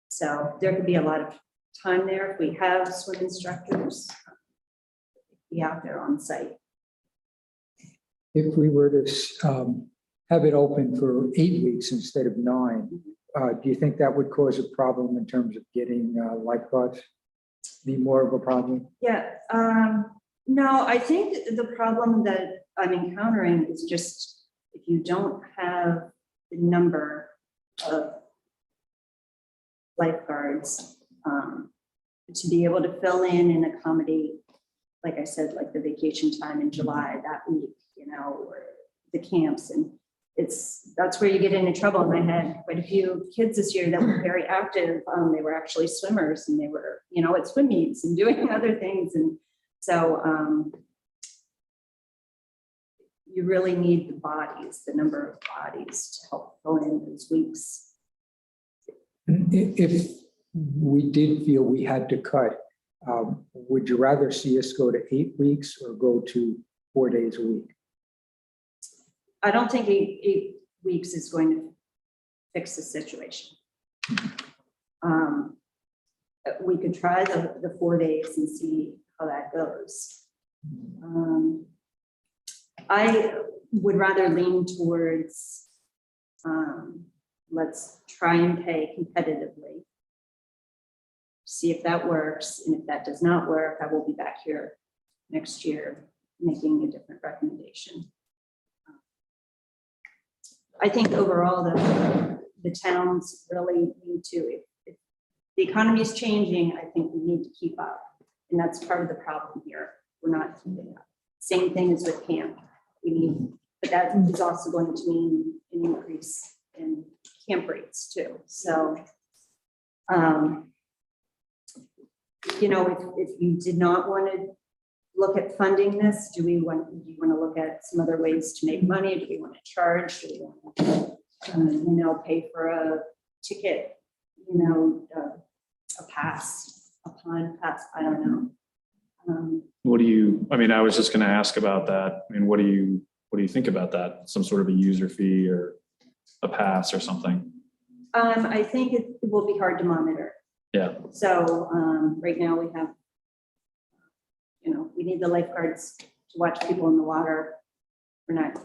So there could be a lot of time there if we have swim instructors be out there on site. If we were to have it open for 8 weeks instead of 9, do you think that would cause a problem in terms of getting lifeguards? Be more of a problem? Yeah, no, I think the problem that I'm encountering is just if you don't have the number of lifeguards to be able to fill in and accommodate, like I said, like the vacation time in July that week, you know, or the camps. And that's where you get into trouble. And I had quite a few kids this year that were very active. They were actually swimmers and they were, at swim meets and doing other things. And so you really need the bodies, the number of bodies to help fill in those weeks. If we did feel we had to cut, would you rather see us go to 8 weeks or go to 4 days a week? I don't think 8 weeks is going to fix the situation. We could try the 4 days and see how that goes. I would rather lean towards let's try and pay competitively. See if that works. And if that does not work, I will be back here next year making a different recommendation. I think overall the towns really need to, if the economy is changing, I think we need to keep up. And that's part of the problem here. We're not keeping up. Same thing as with camp. We need, but that is also going to mean an increase in camp rates too. So, if you did not want to look at funding this, do you want to look at some other ways to make money? Do we want to charge? Do we want to, pay for a ticket, a pass, a pond pass? I don't know. I was just going to ask about that. What do you think about that? Some sort of a user fee or a pass or something? I think it will be hard to monitor. Yeah. So right now we have, we need the lifeguards to watch people in the water. We're not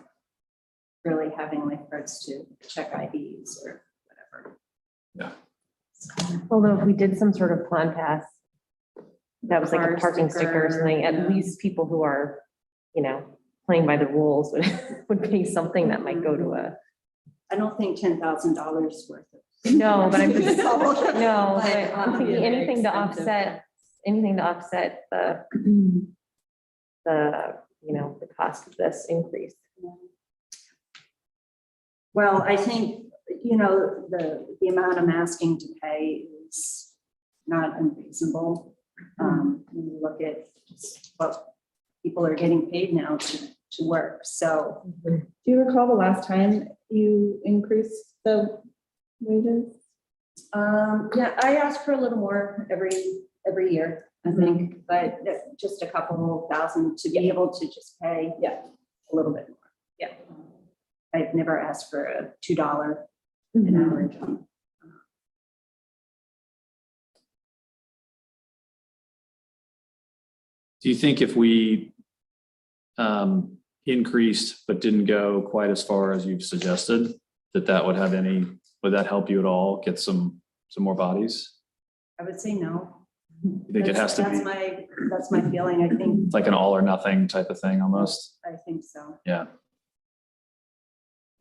really having lifeguards to check IDs or whatever. Yeah. Although if we did some sort of pond pass, that was like a Car parking sticker or sticker, something, yeah. at least people who are, playing by the rules would pay something that might go to a. I don't think $10,000 worth of. No, but I'm just, no, But, but I'm thinking very anything to expensive. offset the cost of this increase. Well, I think, the amount I'm asking to pay is not unreasonable. When you look at just what people are getting paid now to work. So, Do you recall the last time you increased the wages? yeah, I ask for a little more every year, I think, but just a couple thousand to be able to just pay a little bit more. Yeah. I've never asked for a $2 an hour job. Do you think if we increased but didn't go quite as far as you've suggested, would that help you at all get some more bodies? I would say no. You think it has to be That's my feeling. I think, like an all or nothing type of thing almost? I think so. Yeah.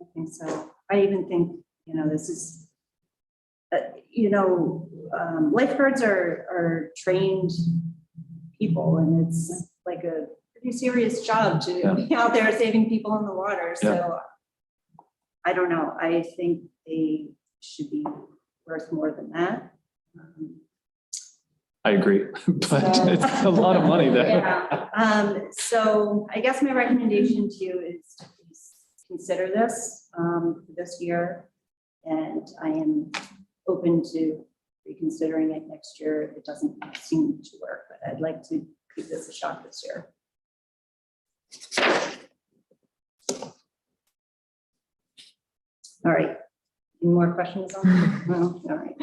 I think so. I even think, this is, lifeguards are trained people and it's like a pretty serious job to be out there saving people in the water. So I don't know. I think they should be worth more than that. I agree, but it's a lot of money there. Yeah. So I guess my recommendation to you is to please consider this for this year. And I am open to reconsidering it next year if it doesn't seem to work, but I'd like to give this a shot this year. All right. Any more questions on that? No? All right.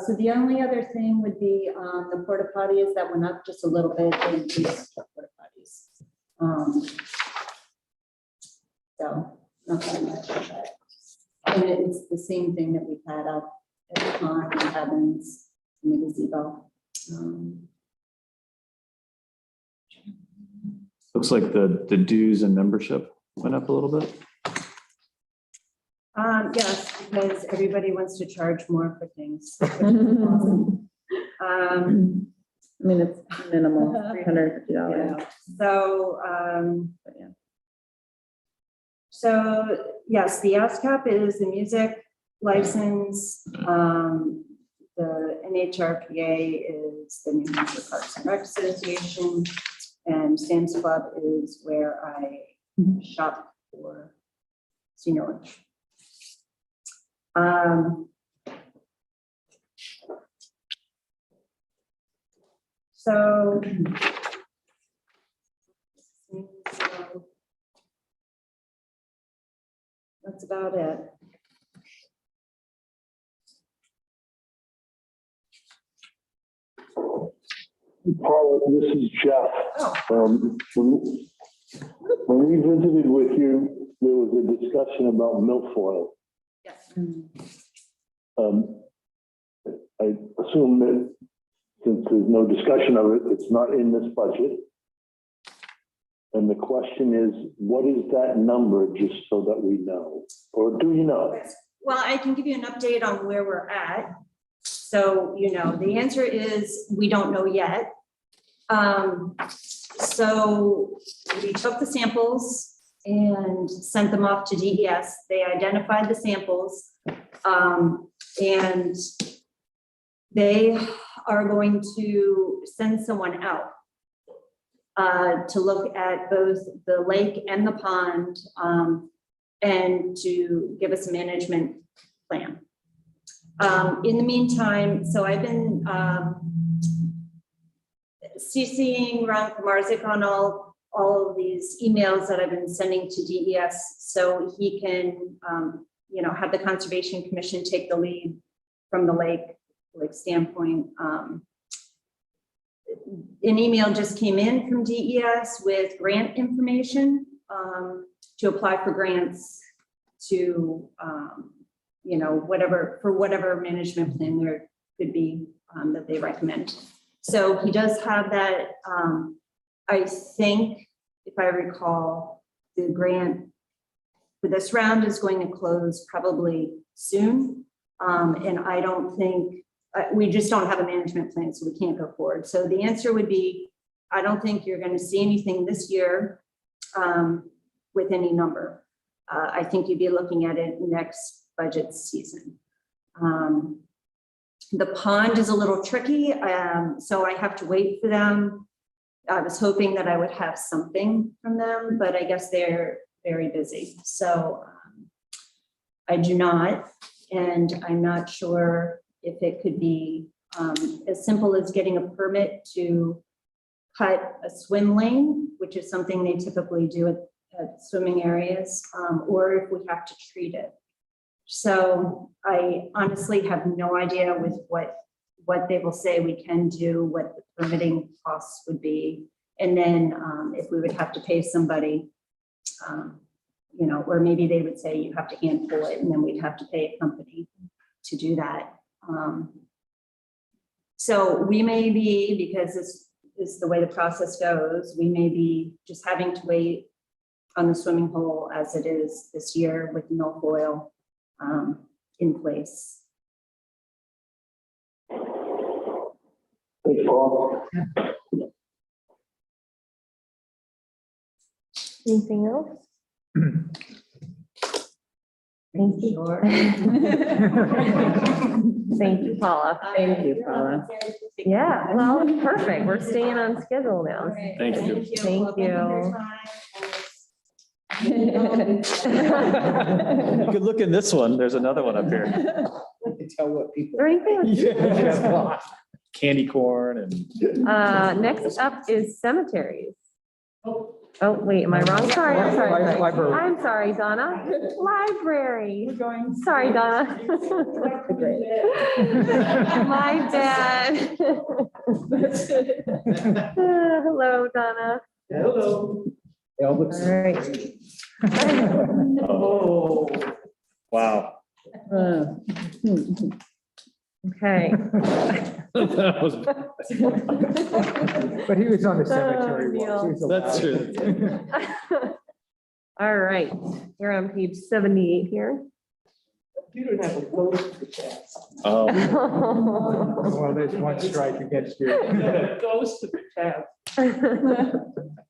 So the only other thing would be the porta potties that went up just a little bit. They increased the porta potties. So nothing much of that. And it's the same thing that we've had up at the pond, the cabins, and the gazebo. Looks like the dues and membership went up a little bit. Yes, because everybody wants to charge more for things. I mean, it's minimal, $350. Yeah. So, so yes, the ASCAP is the music license. The NHRPA is the New Hampshire Parks and Rec Association, and Sam's Club is where I shop for senior lunch. So that's about it. Paula, this is Jeff. When we visited with you, there was a discussion about milfoil. Yes. I assume that since there's no discussion of it, it's not in this budget. And the question is, what is that number, just so that we know? Or do you know? Well, I can give you an update on where we're at. So, you know, the answer is we don't know yet. So we took the samples and sent them off to DES. They identified the samples, and they are going to send someone out to look at both the lake and the pond, and to give us a management plan. In the meantime, so I've been CCing Ron Komarzik on all of these emails that I've been sending to DES, so he can, you know, have the Conservation Commission take the lead from the lake standpoint. An email just came in from DES with grant information to apply for grants to, you know, whatever management plan there could be that they recommend. So he does have that. I think, if I recall, the grant for this round is going to close probably soon. And I don't think, we just don't have a management plan, so we can't go forward. So the answer would be, I don't think you're going to see anything this year with any number. I think you'd be looking at it next budget season. The pond is a little tricky, so I have to wait for them. I was hoping that I would have something from them, but I guess they're very busy. So I do not, and I'm not sure if it could be as simple as getting a permit to cut a swim lane, which is something they typically do at swimming areas, or if we have to treat it. So I honestly have no idea with what they will say we can do, what the permitting costs would be. And then if we would have to pay somebody, you know, or maybe they would say you have to hand pull it, and then we'd have to pay a company to do that. So we may be, because this is the way the process goes, we may be just having to wait on the swimming hole as it is this year with milfoil in place. Thanks, Paul. Anything else? Thank you. Thank you, Paula. Thank you, Paula. Yeah, well, perfect. We're staying on schedule now. Thank you. Thank you. You could look in this one. There's another one up here. I can tell what people. Anything? Candy corn and. Next up is cemeteries. Oh, wait, am I wrong? Sorry, I'm sorry. Library. I'm sorry, Donna. Library. Sorry, Donna. My bad. Hello, Donna. Hello. They all look All right. Oh, wow. Okay. That was. But he was on the cemetery Neil. walk. so he's That's allowed. All right, we're on page 78 here. You don't have a vote for that. Oh, Well, there's one strike against you. Goes to the task.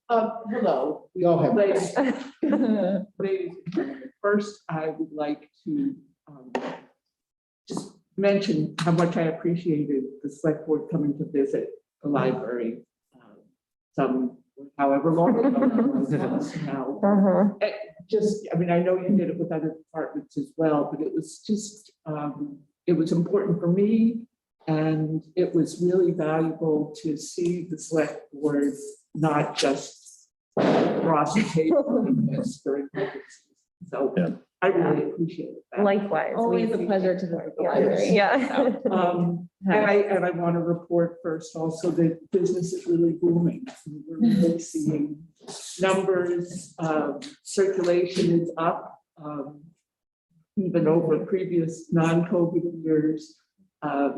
Hello, We all have. ladies. Ladies and gentlemen, first, I would like to just mention how much I appreciated the select board coming to visit the library. However long ago it was now. Just, I mean, I know you did it with other departments as well, but it was just, it was important for me. And it was really valuable to see the select board, not just cross the table in this during COVID season. So Yeah. I really appreciate that. Likewise. Always a pleasure to visit the library. Yeah. And I want to report first also that business is really booming. We're really seeing numbers, circulation is up, even over previous non-COVID years. A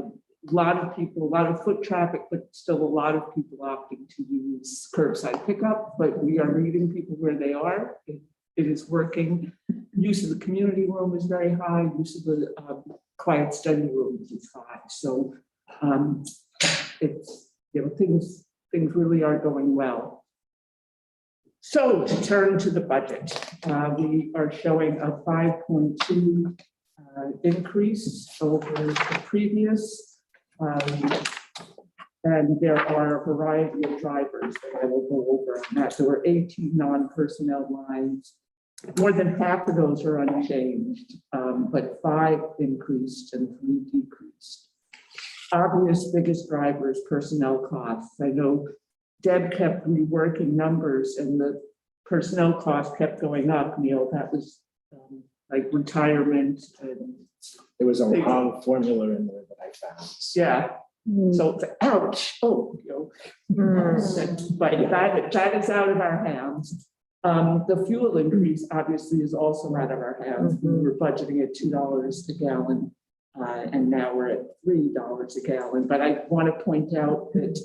lot of people, a lot of foot traffic, but still a lot of people opting to use curbside pickup, but we are meeting people where they are. It is working. Use of the community room is very high. Use of the quiet study rooms is high. So it's, you know, things really are going well. So to turn to the budget, we are showing a 5.2 increase over the previous. And there are a variety of drivers that I will go over on that. There were 18 non-personnel lines. More than half of those are unchanged, but 5 increased and 3 decreased. Obvious biggest drivers, personnel costs. I know Deb kept reworking numbers and the personnel costs kept going up, Neil. That was like retirement and There was a wrong formula in there that I found. yeah. So it's like, ouch, oh, you know. But that is out of our hands. The fuel increase obviously is also out of our hands. We were budgeting at $2 a gallon, and now we're at $3 a gallon. But I want to point out that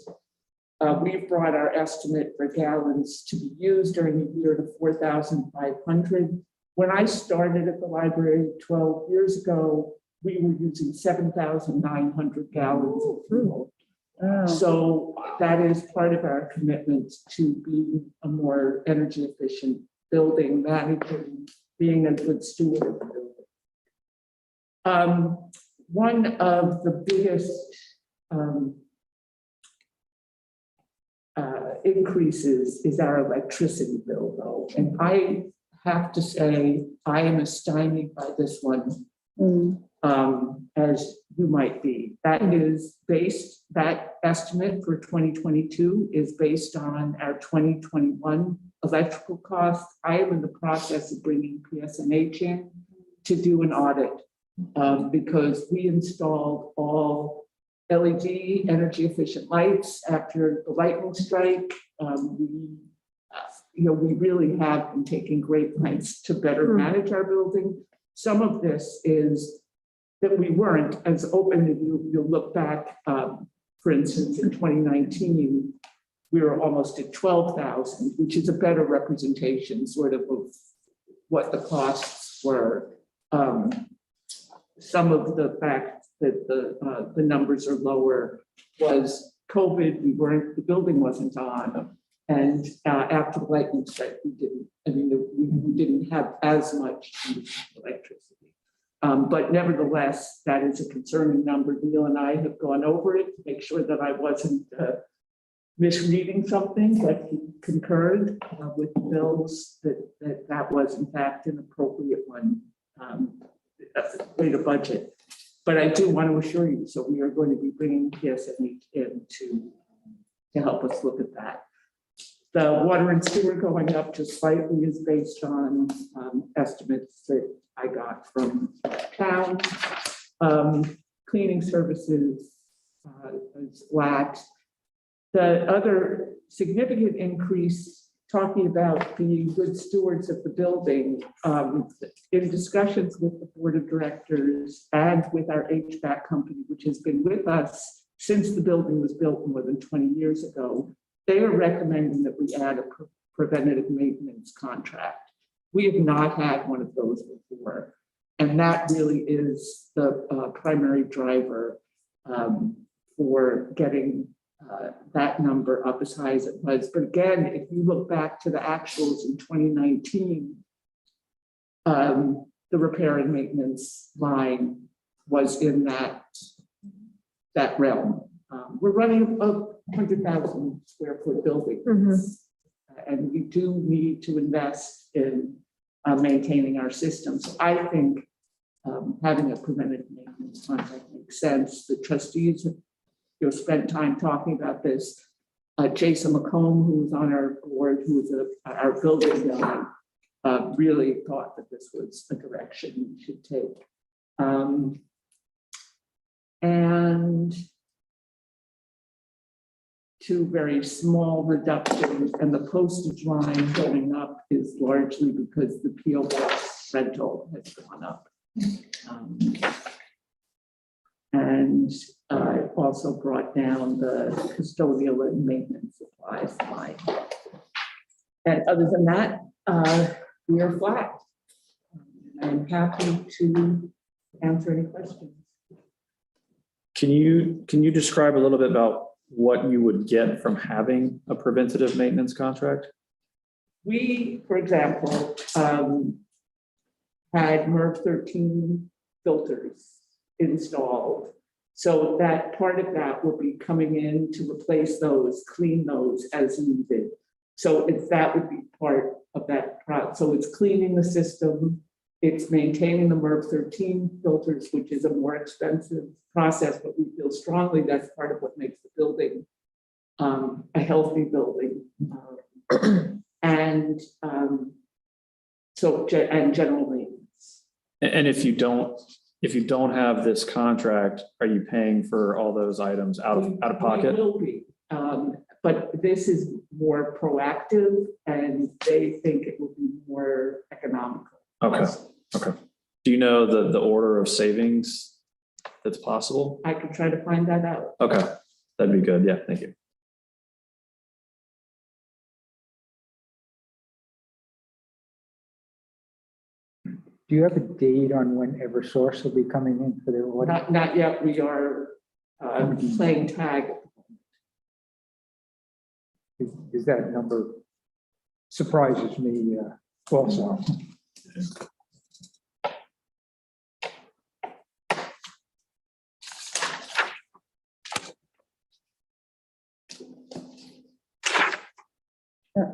we've brought our estimate for gallons to be used during the year to 4,500. When I started at the library 12 years ago, we were using 7,900 gallons of fuel. So that is part of our commitment to being a more energy efficient building, managing, being a good steward of the building. One of the biggest increases is our electricity bill, though. And I have to say, I am stymied by this one. As you might be. That estimate for 2022 is based on our 2021 electrical costs. I am in the process of bringing PSNH in to do an audit because we installed all LED energy efficient lights after the lightning strike. We really have been taking great lengths to better manage our building. Some of this is that we weren't as open. You'll look back, for instance, in 2019, we were almost at 12,000, which is a better representation sort of what the costs were. Some of the fact that the numbers are lower was COVID. The building wasn't on. And after the lightning strike, we didn't have as much electricity. But nevertheless, that is a concerning number. Neil and I have gone over it to make sure that I wasn't misreading something, but he concurred with the bills that was in fact an appropriate one, way to budget. But I do want to assure you, so we are going to be bringing PSNH in to help us look at that. The water and sewer going up just slightly is based on estimates that I got from town. Cleaning services is flat. The other significant increase, talking about being good stewards of the building, in discussions with the board of directors and with our HVAC company, which has been with us since the building was built more than 20 years ago, they are recommending that we add a preventative maintenance contract. We have not had one of those before. And that really is the primary driver for getting that number up as high as it was. But again, if you look back to the actuals in 2019, the repair and maintenance line was in that realm. We're running a 100,000 square foot building. And we do need to invest in maintaining our systems. I think having a preventative maintenance contract makes sense. The trustees have spent time talking about this. Jason McComb, who's on our board, who is our building guy, really thought that this was a direction we should take. And two very small reductions, and the postage line going up is largely because the PO box rental has gone up. And also brought down the custodial and maintenance supplies line. And other than that, we are flat. I'm happy to answer any questions. Can you describe a little bit about what you would get from having a preventative maintenance contract? We, for example, had MERV 13 filters installed. So that part of that will be coming in to replace those, clean those as needed. So that would be part of that process. So it's cleaning the system, it's maintaining the MERV 13 filters, which is a more expensive process, but we feel strongly that's part of what makes the building a healthy building. And general maintenance. And if you don't have this contract, are you paying for all those items out of pocket? We will be, but this is more proactive, and they think it will be more economical. Okay. Do you know the order of savings that's possible? I could try to find that out. Okay, that'd be good. Yeah, thank you. Do you have a date on when Eversource will be coming in for their audit? Not yet. We are playing tag. Because that number surprises me also.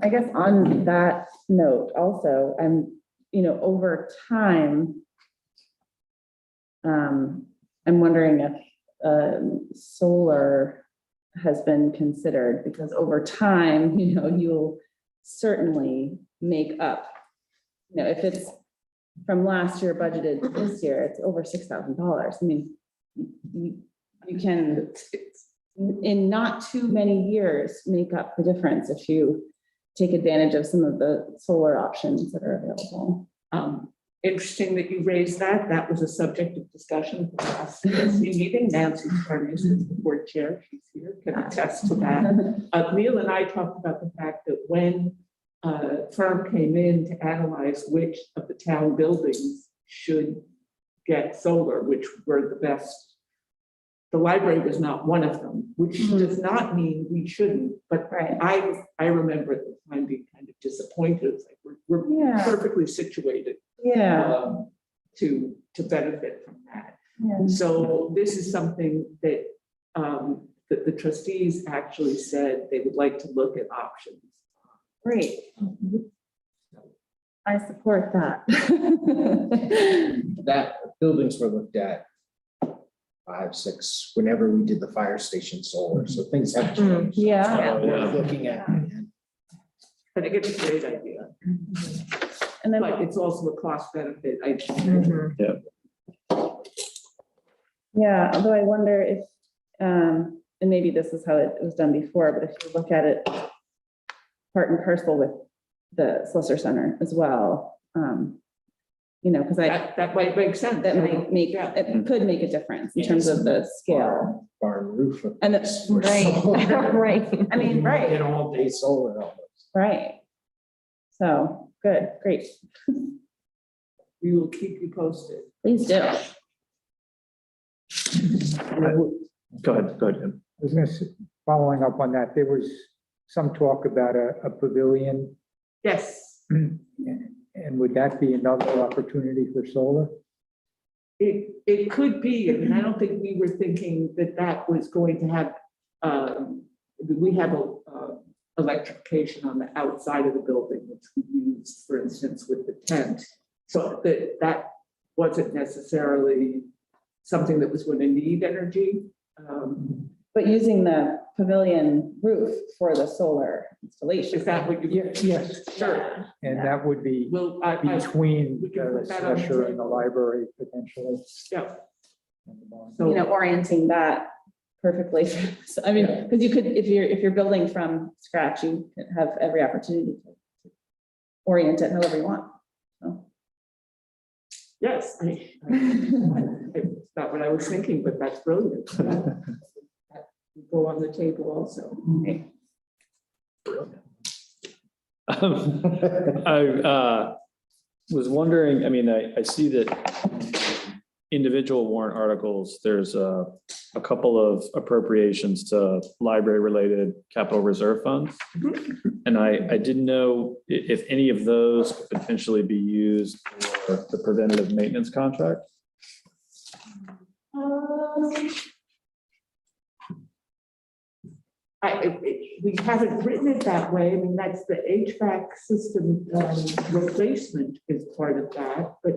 I guess on that note also, over time, I'm wondering if solar has been considered, because over time, you'll certainly make up, if it's from last year budgeted this year, it's over $6,000. I mean, you can, in not too many years, make up the difference if you take advantage of some of the solar options that are available. Interesting that you raised that. That was a subject of discussion for the last CSC meeting. Nancy Carnes is the board chair. She's here, can attest to that. Neil and I talked about the fact that when a firm came in to analyze which of the town buildings should get solar, which were the best, the library was not one of them, which does not mean we shouldn't. But I remember at the time being kind of disappointed. It's like we're perfectly situated to benefit from that. So this is something that that the trustees actually said they would like to look at options. Great. I support that. That buildings were looked at 5, 6, whenever we did the fire station solar, so things have changed. Yeah. We're looking at. I think it's a great idea. And then But it's also a cost benefit. yeah, although I wonder if, and maybe this is how it was done before, but if you look at it part and parcel with the Solicitor Center as well, because that might make sense. that might make, it could make a difference in terms of the scale. Barn roof. And that's right. I mean, right. Get all day solar almost. Right. So, good, great. We will keep you posted. Please do. Go ahead, Ken. I was gonna say, following up on that, there was some talk about a pavilion. Yes, And would that be another opportunity for solar? it could be. I mean, I don't think we were thinking that that was going to have, we have electrification on the outside of the building, which we use, for instance, with the tent. So that wasn't necessarily something that was going to need energy. But using the pavilion roof for the solar installation. Is that what you? Yes, Sure. and that would be Well, between we can the put that on the session and the table. library potentially. Yeah. You know, orienting that perfectly. So, I mean, because you could, if you're building from scratch, you could have every opportunity to orient it however you want. So. Yes, it's not what I was thinking, but that's brilliant. That would go on the table also. I was wondering, I mean, I see that individual warrant articles, there's a couple of appropriations to library-related capital reserve funds. And I didn't know if any of those could potentially be used for the preventative maintenance contract. We haven't written it that way. I mean, that's the HVAC system replacement is part of that, but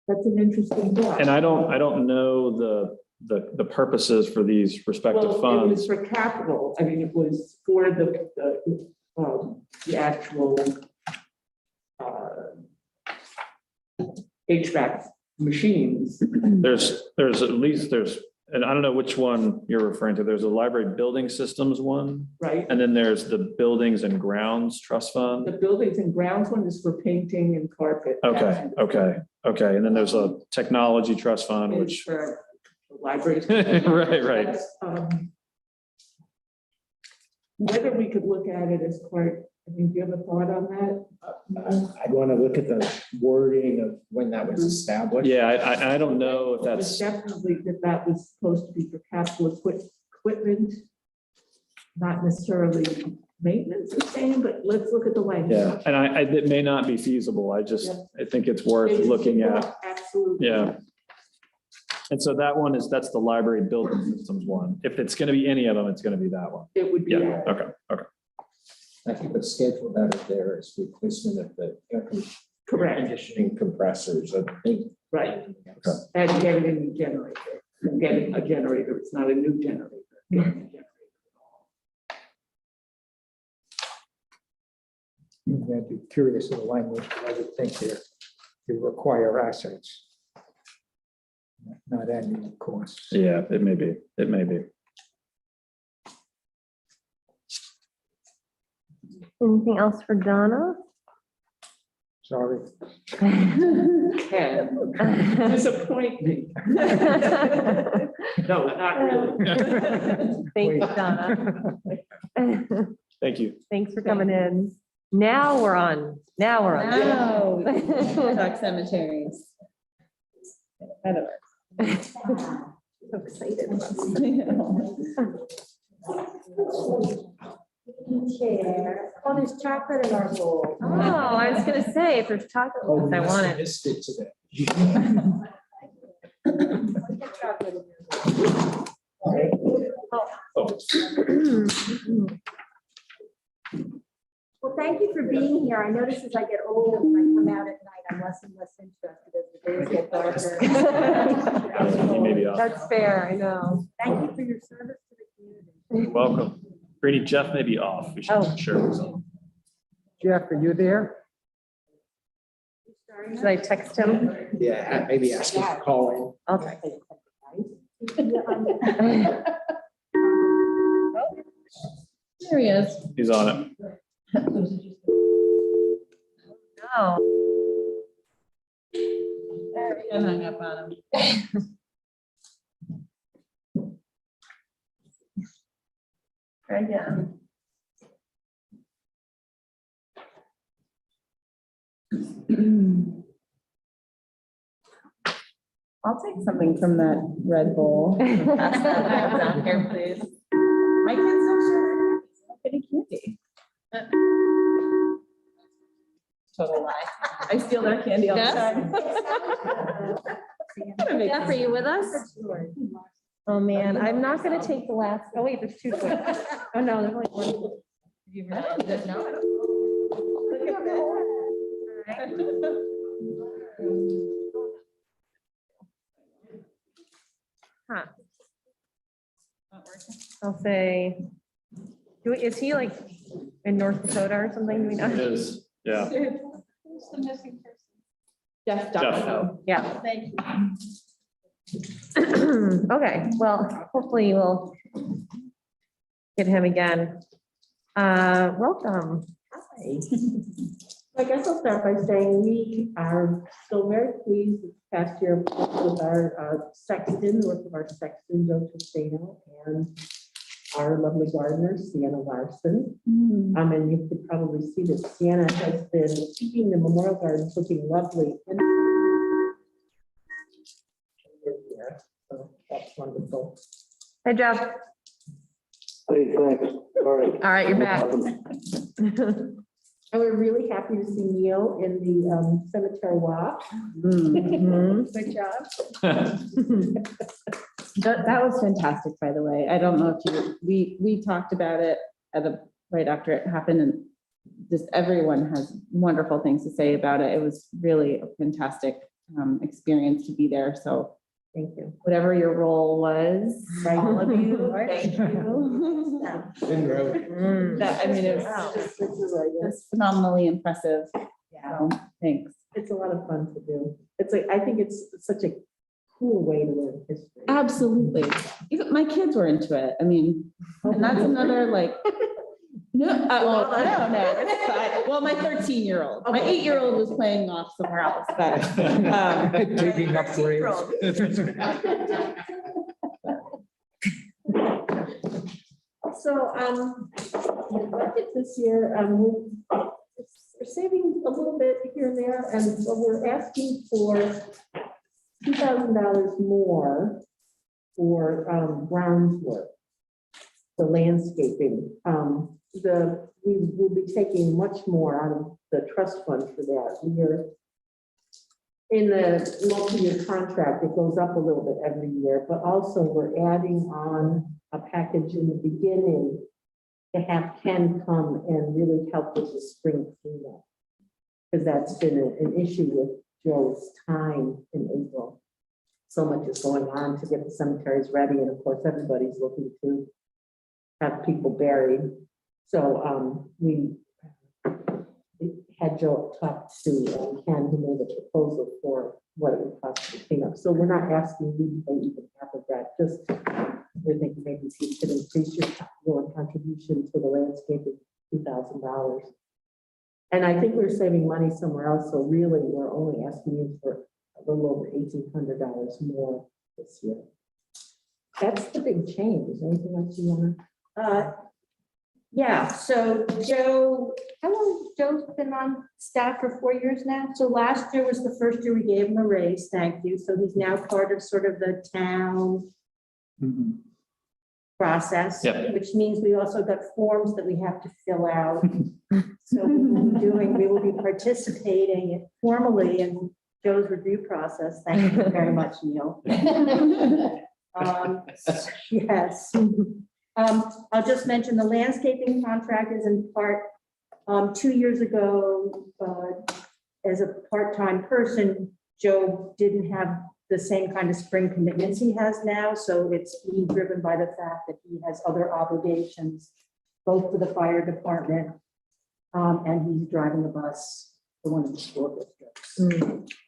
that's an interesting thought. And I don't know the purposes for these respective Well, it funds. was for capital. I mean, it was for the actual HVAC machines. There's and I don't know which one you're referring to. There's a library building systems one, Right? and then there's the buildings and grounds trust fund. The buildings and grounds one is for painting and carpet. Okay. And then there's a technology trust fund, Is which, for libraries. right. That's, whether we could look at it as part, I mean, do you have a thought on that? I'd want to look at the wording of when that was established. Yeah, I don't know if It was that's, definitely that was supposed to be for capital equipment, not necessarily maintenance the same, but let's look at the language. yeah, and it may not be feasible. I think it's worth looking at. Absolutely. Yeah. And so that's the library building systems one. If it's going to be any of them, it's going to be that one. It would be. Yeah, that. okay. I think what's scheduled out of there is replacement of the air Correct, conditioning compressors. I think. right. And getting a new generator, getting a generator, it's not a new generator. Getting a generator. I'd be curious of the language, but I would think they require assets. Not annual costs. Yeah, it may be. Anything else for Donna? Sorry. Can disappoint me. No, not really. Thanks, Donna. Thank you. Thanks for coming in. Now we're on. Now, talk cemeteries. So excited. Oh, there's chocolate in our bowl. Oh, I was gonna say, if there's chocolate, I want it. Missed it today. Well, thank you for being here. I notice as I get older, when I come out at night, I'm less and less interested as the days get darker. You may be off. That's fair, I know. Thank you for your service to the community. You're welcome. Brittany, Jeff may be off. We should Oh. share this on. Jeff, are you there? Should I text him? Yeah, maybe ask him to call in. Okay. There he is. He's on it. No. There we go, hung up on him. Try again. I'll take something from that Red Bull. Pass that back down here, please. My kids don't share their candy. Total lie. I steal their candy all the time. Jeff, are you with us? Oh, man, I'm not gonna take the last, oh, wait, there's two. Oh, no, there's only one. You realize that now? Look at that. Huh. I'll say, is he like in North Dakota or something? Do we know? It is, yeah. Who's the missing person? Jeff Jeff. Ducko. Yeah. Thank you. Okay, well, hopefully we'll get him again. Welcome. Hi. I guess I'll start by saying we are still very pleased this past year with our sexton, the work of our sexton, Joe Tristano, and our lovely gardener, Sienna Larson. And you could probably see that Sienna has been keeping the Memorial Gardens looking lovely. And so that's wonderful. Hi, Jeff. Hey, thanks. All right. All right, you're back. And we're really happy to see Neil in the cemetery walk. Mhm. Good job. That was fantastic, by the way. I don't know if we talked about it right after it happened, and just everyone has wonderful things to say about it. It was really a fantastic experience to be there. So Thank you. whatever your role was, all of you, thank you. I mean, it's phenomenally impressive. So, thanks. It's a lot of fun to do. It's like, I think it's such a cool way to learn history. Absolutely. Even my kids were into it. I mean, and that's another like, no, no, it's fine. Well, my 13-year-old, my 8-year-old was playing off somewhere else, but. Taking up grades. So, the budget this year, we're saving a little bit here and there, and so we're asking for $2,000 more for grounds work, the landscaping. We will be taking much more out of the trust fund for that. We are in the multi-year contract, it goes up a little bit every year, but also we're adding on a package in the beginning to have Ken come and really help with the spring cleanup. Because that's been an issue with Joe's time in April. So much is going on to get the cemeteries ready, and of course, everybody's looking to have people buried. So we had Joe talk to Ken, who made a proposal for what it would cost to clean up. So we're not asking you to pay even half of that, just we're thinking maybe you could increase your contribution to the landscaping, $2,000. And I think we're saving money somewhere else, so really, we're only asking you for a little over $1,800 more this year. That's the big change. Is there anything else you want to? Yeah, so Joe, how long has Joe been on staff for 4 years now? So last year was the first year we gave him a raise, thank you. So he's now part of sort of the town process, which means we also got forms that we have to fill out. So we will be participating formally in Joe's review process. Thank you very much, Neil. Yes. I'll just mention the landscaping contract is in part, 2 years ago, as a part-time person, Joe didn't have the same kind of spring commitments he has now. So it's being driven by the fact that he has other obligations, both for the fire department, and he's driving a bus for one of the school districts.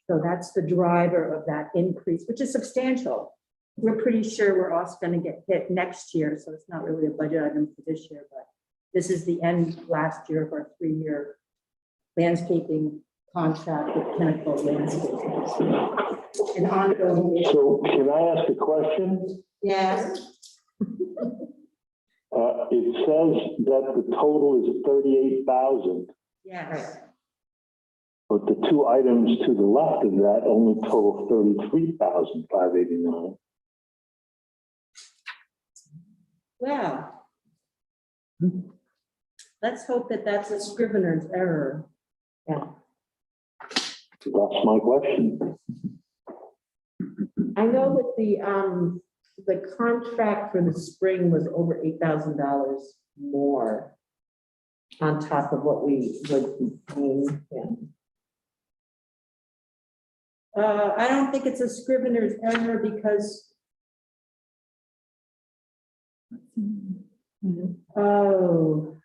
So that's the driver of that increase, which is substantial. We're pretty sure we're also going to get hit next year, so it's not really a budget item for this year, but this is the end last year of our 3-year landscaping contract with Pinnacle Landscaping. And ongoing. So can I ask a question? Yes. It says that the total is 38,000. Yes. But the two items to the left of that only total 33,589. Wow. Let's hope that that's a scrivener's error. That's my question. I know that the contract for the spring was over $8,000 more on top of what we would be paying him. I don't think it's a scrivener's error because. Oh,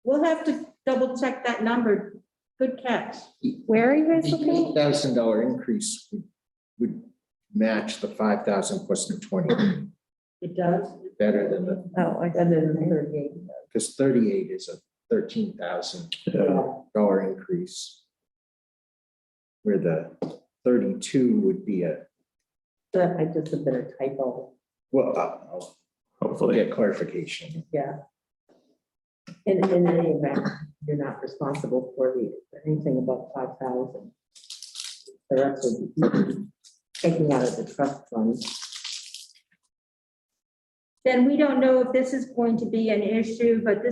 we'll have to double check that number. Good catch. Where are you guys The looking? $8,000 increase would match the 5,000 plus the 20, It does, better than the, Oh, I and then 38. because 38 is a $13,000 increase. Where the 32 would be That I just a bit of typo, well, I'll Hopefully. get clarification. yeah. In any event, you're not responsible for anything above 5,000. The rest would be taking out of the trust fund. Then we don't know if this is going to be an issue, but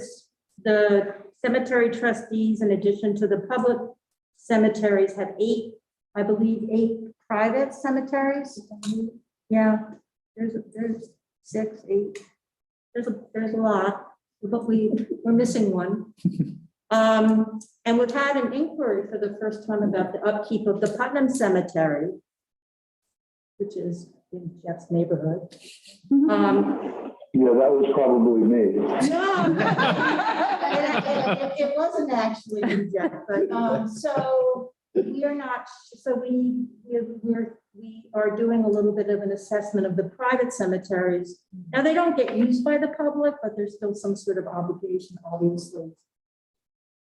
the cemetery trustees, in addition to the public cemeteries, have 8 private cemeteries. Yeah, there's 6, 8. There's a lot, but we're missing one. And we've had an inquiry for the first time about the upkeep of the Putnam Cemetery, which is in Jeff's neighborhood. Yeah, that was probably me. No, it wasn't actually in Jeff, but, so we are not, so we are doing a little bit of an assessment of the private cemeteries. Now, they don't get used by the public, but there's still some sort of obligation, obviously,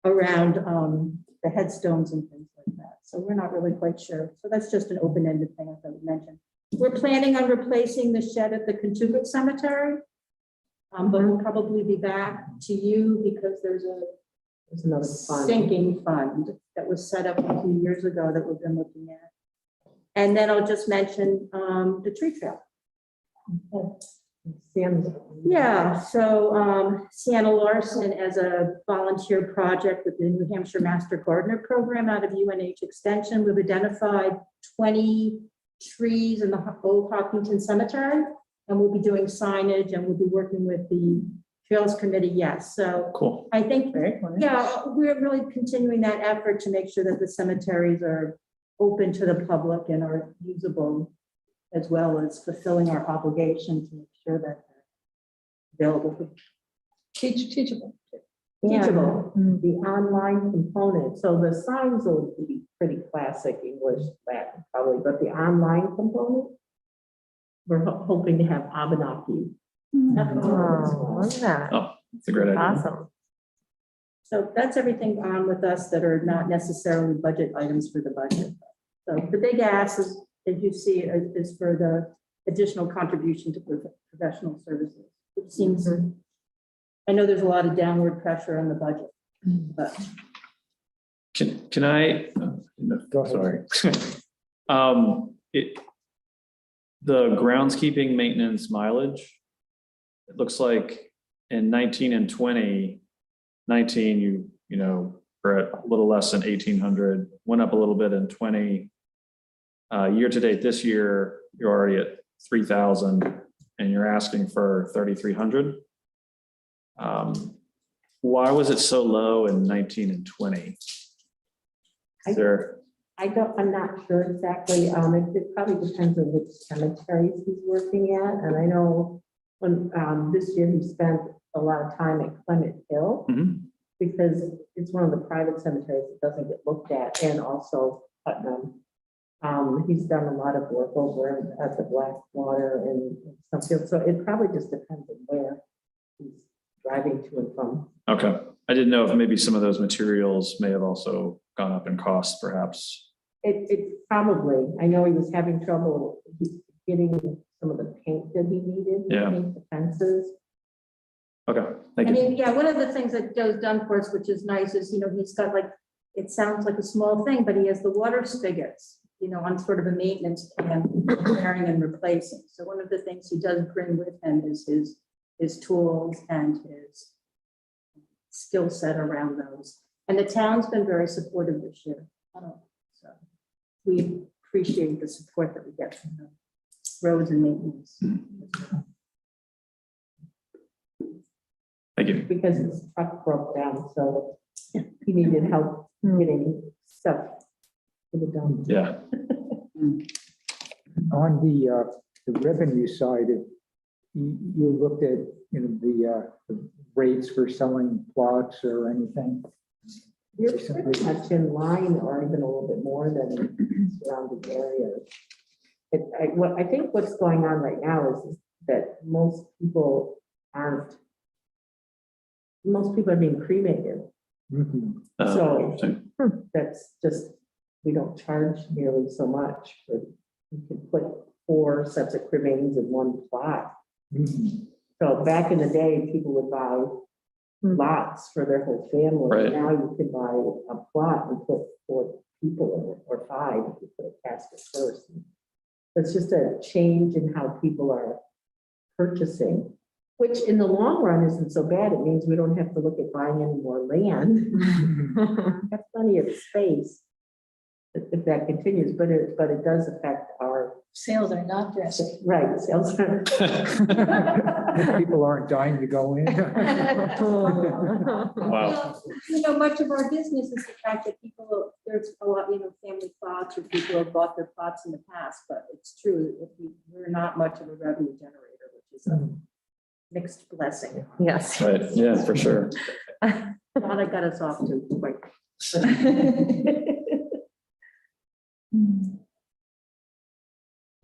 around the headstones and things like that. So we're not really quite sure. So that's just an open-ended thing, as I mentioned. We're planning on replacing the shed at the Kentucky Cemetery. But we'll probably be back to you because there's another fund. sinking fund that was set up a few years ago that we've been looking at. And then I'll just mention the tree trail. Sam's. Yeah, so Sienna Larson, as a volunteer project with the New Hampshire Master Gardener Program out of UNH Extension, we've identified 20 trees in the old Hopkinton Cemetery, and we'll be doing signage and we'll be working with the Trails Committee, yes. So Cool. I think, yeah, we're really continuing that effort to make sure that the cemeteries are open to the public and are usable, as well as fulfilling our obligation to make sure that they're available. Teachable. Teachable. The online component, so the signs will be pretty classic English, Latin probably, but the online component, we're hoping to have Abenaki. Oh, love that. Oh, that's a great idea. Awesome. So that's everything on with us that are not necessarily budget items for the budget. So the big ask is, as you see, is for the additional contribution to professional services. It seems, I know there's a lot of downward pressure on the budget, but Can I, Go ahead. sorry. The groundskeeping maintenance mileage, it looks like in 19 and 20, 19, you know, we're at a little less than 1,800, went up a little bit in 20. Year to date this year, you're already at 3,000 and you're asking for 3,300. Why was it so low in 19 and 20? Is there? I'm not sure exactly. It probably depends on which cemeteries he's working at. And I know when this year he spent a lot of time at Clement Hill because it's one of the private cemeteries that doesn't get looked at, and also Putnam. He's done a lot of work over at the Blackwater and some field. So it probably just depends on where he's driving to and from. Okay. I didn't know if maybe some of those materials may have also gone up in cost, perhaps. It probably, I know he was having trouble getting some of the paint that he needed to paint the fences. Okay, thank I you. mean, yeah, one of the things that Joe's done for us, which is nice, is, you know, he's got like it sounds like a small thing, but he has the water spigots, on sort of a maintenance plan, repairing and replacing. So one of the things he does bring with him is his tools and his skill set around those. And the town's been very supportive this year. So we appreciate the support that we get from the roads and maintenance. Thank you. Because his truck broke down, so he needed help getting stuff to the dump. Yeah. On the revenue side, you looked at, the rates for selling plots or anything? You're pretty much in line or even a little bit more than surrounding areas. I think what's going on right now is that most people are being cremated. Mhm. So Interesting. that's just, we don't charge nearly so much. You can put 4 sets of cremains in one plot. Mhm. So back in the day, people would buy lots for their whole family. Right. Now you can buy a plot and put 4 people in it, or 5 if you put a casket first. It's just a change in how people are purchasing, which in the long run isn't so bad. It means we don't have to look at buying any more land. Have plenty of space if that continues, but it does affect our. Sales are not dressing. Right, sales. People aren't dying to go in. Wow. Much of our business is the fact that there's a lot, family plots, or people have bought their plots in the past, but it's true, we're not much of a revenue generator, which is a mixed blessing. Yes. Right. Yeah, for sure. Thought I got us off to quite.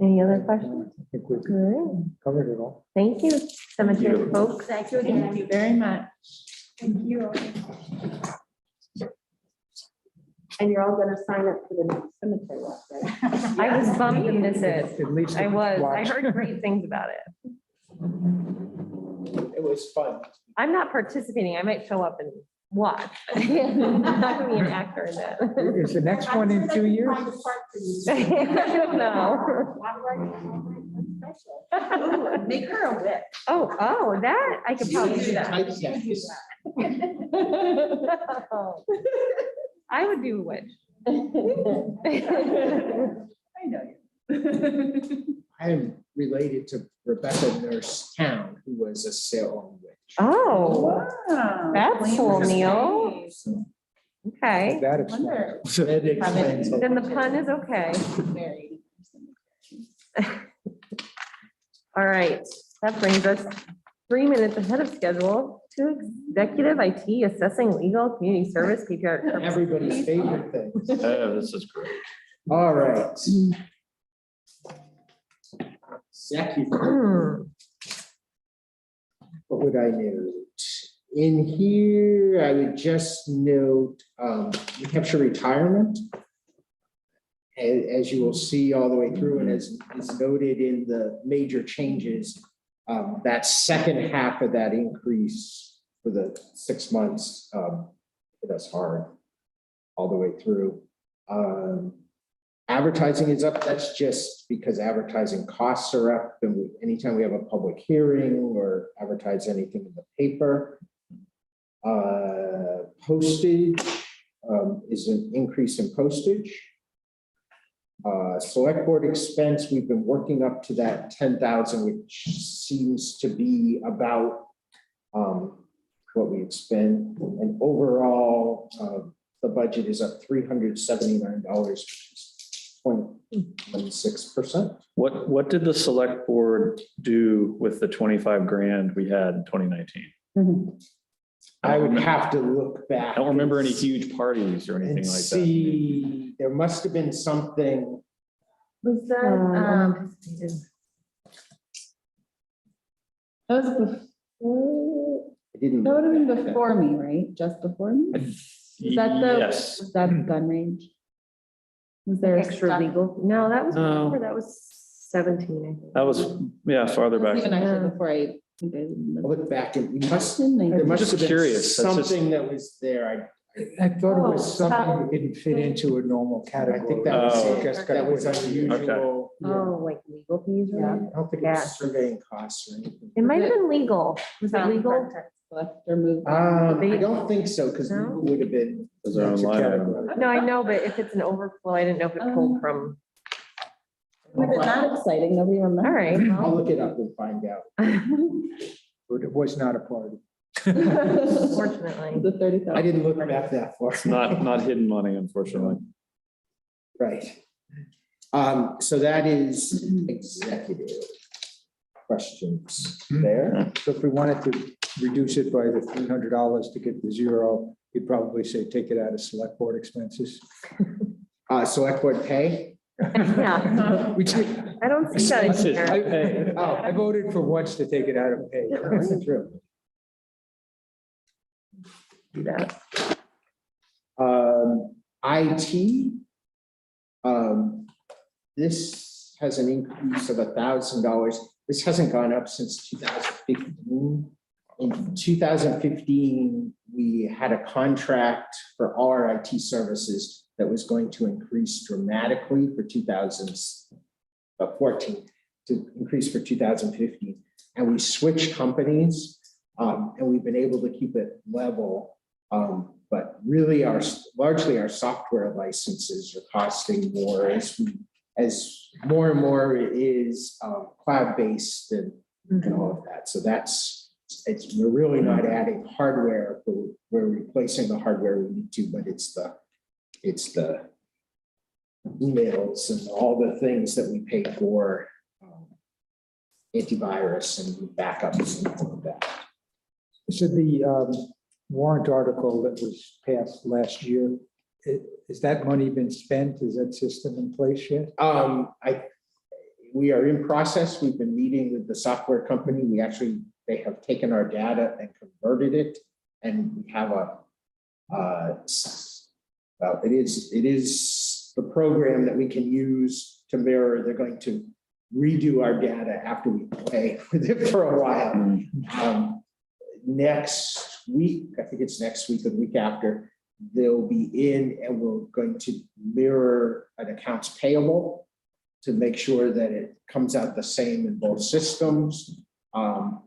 Any other questions? I think we've Good. covered it all. Thank you, cemetery folks. Thank you again. Thank you very much. Thank you. And you're all gonna sign up for the next cemetery walk, right? I was bummed to miss it. At least. I was. I watch. heard great things about it. It was fun. I'm not participating. I might show up and watch. I'm not gonna be an actor in that. Is the next one in 2 years? I don't know. Ooh, make her a whip. Oh, that, I could probably do that. I would do a witch. I know you. I am related to Rebecca Nurse Town, who was a Salem witch. Oh, Wow. that's cool, Neil. Nice. Okay, That explains. That explains a then the lot. pun is okay. All right, that brings us 3 minutes ahead of schedule to executive IT assessing legal community service PPR. Everybody's favorite thing. Oh, this is great. All right. Executive. What would I note? In here, I would just note New Hampshire retirement. As you will see all the way through, and as is noted in the major changes, that second half of that increase for the 6 months, that's hard all the way through. Advertising is up. That's just because advertising costs are up, and anytime we have a public hearing or advertise anything in the paper. Postage is an increase in postage. Select board expense, we've been working up to that 10,000, which seems to be about what we expend. And overall, the budget is up $379, which is 0.16%. What did the select board do with the 25 grand we had in 2019? I would have to look back. I don't remember any huge parties or anything And like that. see, there must have been something. Was that, that was before, I didn't. that would have been before me, right? Just before me? Was that the, Yes. was that the gun range? Was there Extra stuff- legal? No, that was, No. before, that was 17, I think. That was, yeah, farther back. Even actually before I think I I'll look back and we must, didn't. there must just have been curious. That's just- something that was there. I thought it was Oh, something that didn't fit into a normal category. I think that was, Oh. Just that was got- unusual. Oh, like legal fees, Yeah, right? I don't think Yeah. it's surveying costs or anything. It might have been legal. Was it legal? Or move. I don't think so, because No? legal would have been. Those are that's a online. category. No, I know, but if it's an overflow, I didn't know if it pulled from. If it's not exciting, nobody remembers. All right. I'll look it up and find out. But it was not a party. Unfortunately. The 30,000. I didn't look back that far. It's not hidden money, unfortunately. Right. So that is executive questions there. So if we wanted to reduce it by the $300 to get to zero, you'd probably say take it out of select board expenses. Select board pay. Yeah, We did. I don't see that in That's it. here. I voted for once to take it out of pay. That's true. Do that. IT. This has an increase of $1,000. This hasn't gone up since 2015. In 2015, we had a contract for all our IT services that was going to increase dramatically for 2014 to increase for 2015. And we switched companies and we've been able to keep it level. But really largely our software licenses are costing more as more and more it is cloud-based and all of that. So we're really not adding hardware, but we're replacing the hardware we need to, but it's the emails and all the things that we pay for, antivirus and backups and all of that. So the warrant article that was passed last year, has that money been spent? Is that system in place yet? We are in process. We've been meeting with the software company. They have taken our data and converted it. And we have it is the program that we can use to mirror. They're going to redo our data after we play with it for a while. Next week, I think it's next week or the week after, they'll be in and we're going to mirror an accounts payable to make sure that it comes out the same in both systems.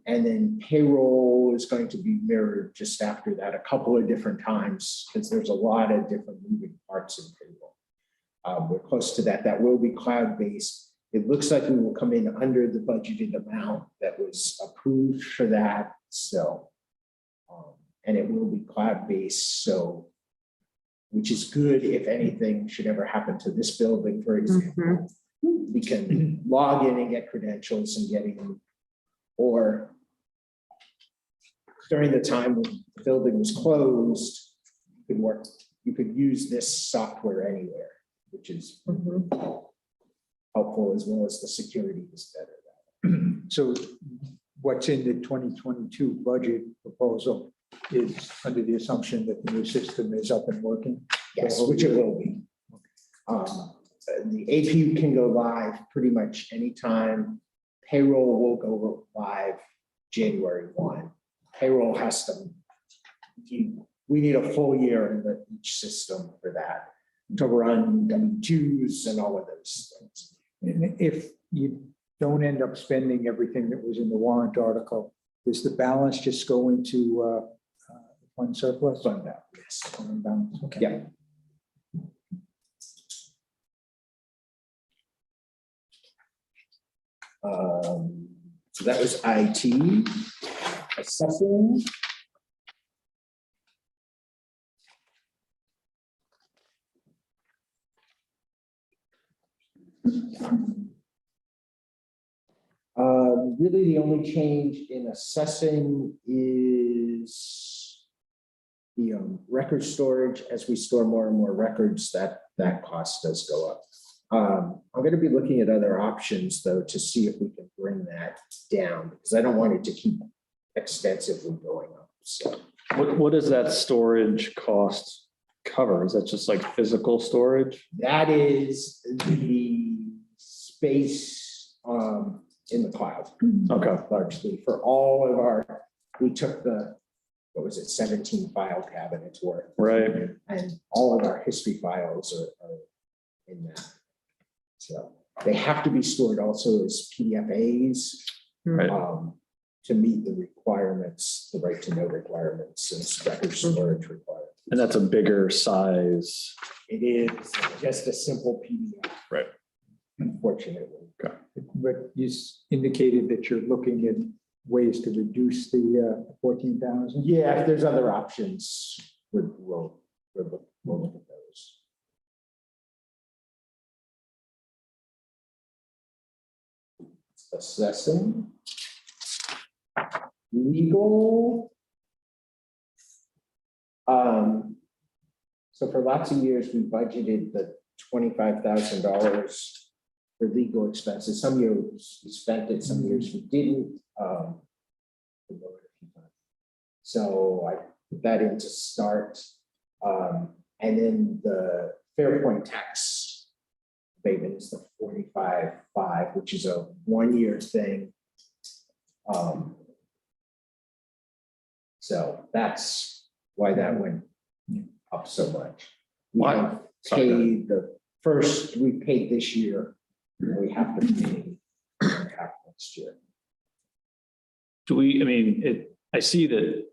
And then payroll is going to be mirrored just after that a couple of different times because there's a lot of different moving parts in payroll. We're close to that. That will be cloud-based. It looks like we will come in under the budgeted amount that was approved for that. So, and it will be cloud-based. So, which is good if anything should ever happen to this building, for example. We can log in and get credentials and getting, or during the time when the building was closed, you could use this software anywhere, which is helpful as well as the security is better. So what's in the 2022 budget proposal is under the assumption that the new system is up and working? Yes, which it will be. The APU can go live pretty much anytime. Payroll will go live January 1. Payroll has to, we need a full year in each system for that to run W2s and all of those things. And if you don't end up spending everything that was in the warrant article, does the balance just go into fund surplus? Fund balance, yes. Fund balance, okay. Yeah. So that was IT. Assessing. Really, the only change in assessing is the record storage. As we store more and more records, that cost does go up. I'm going to be looking at other options, though, to see if we can bring that down, because I don't want it to keep extensively going up. So, What does that storage cost cover? Is that just like physical storage? that is the space in the cloud. Okay. Largely for all of our, we took the what was it, 17 file cabinets worth. Right. And all of our history files are in that. So they have to be stored also as PDFAs. Right. To meet the requirements, the right to know requirements and record storage requirements. And that's a bigger size. It is just a simple PDF. Right. Unfortunately. But you indicated that you're looking at ways to reduce the 14,000. Yeah, if there's other options, we'll look at those. Assessing. Legal. So for lots of years, we budgeted the $25,000 for legal expenses. Some years we spent it, some years we didn't. So I put that in to start. And then the Fairpoint tax abatement is the 45.5, which is a one-year thing. So that's why that went up so much. Why? Paid we paid this year, and we have to pay half next year. I see that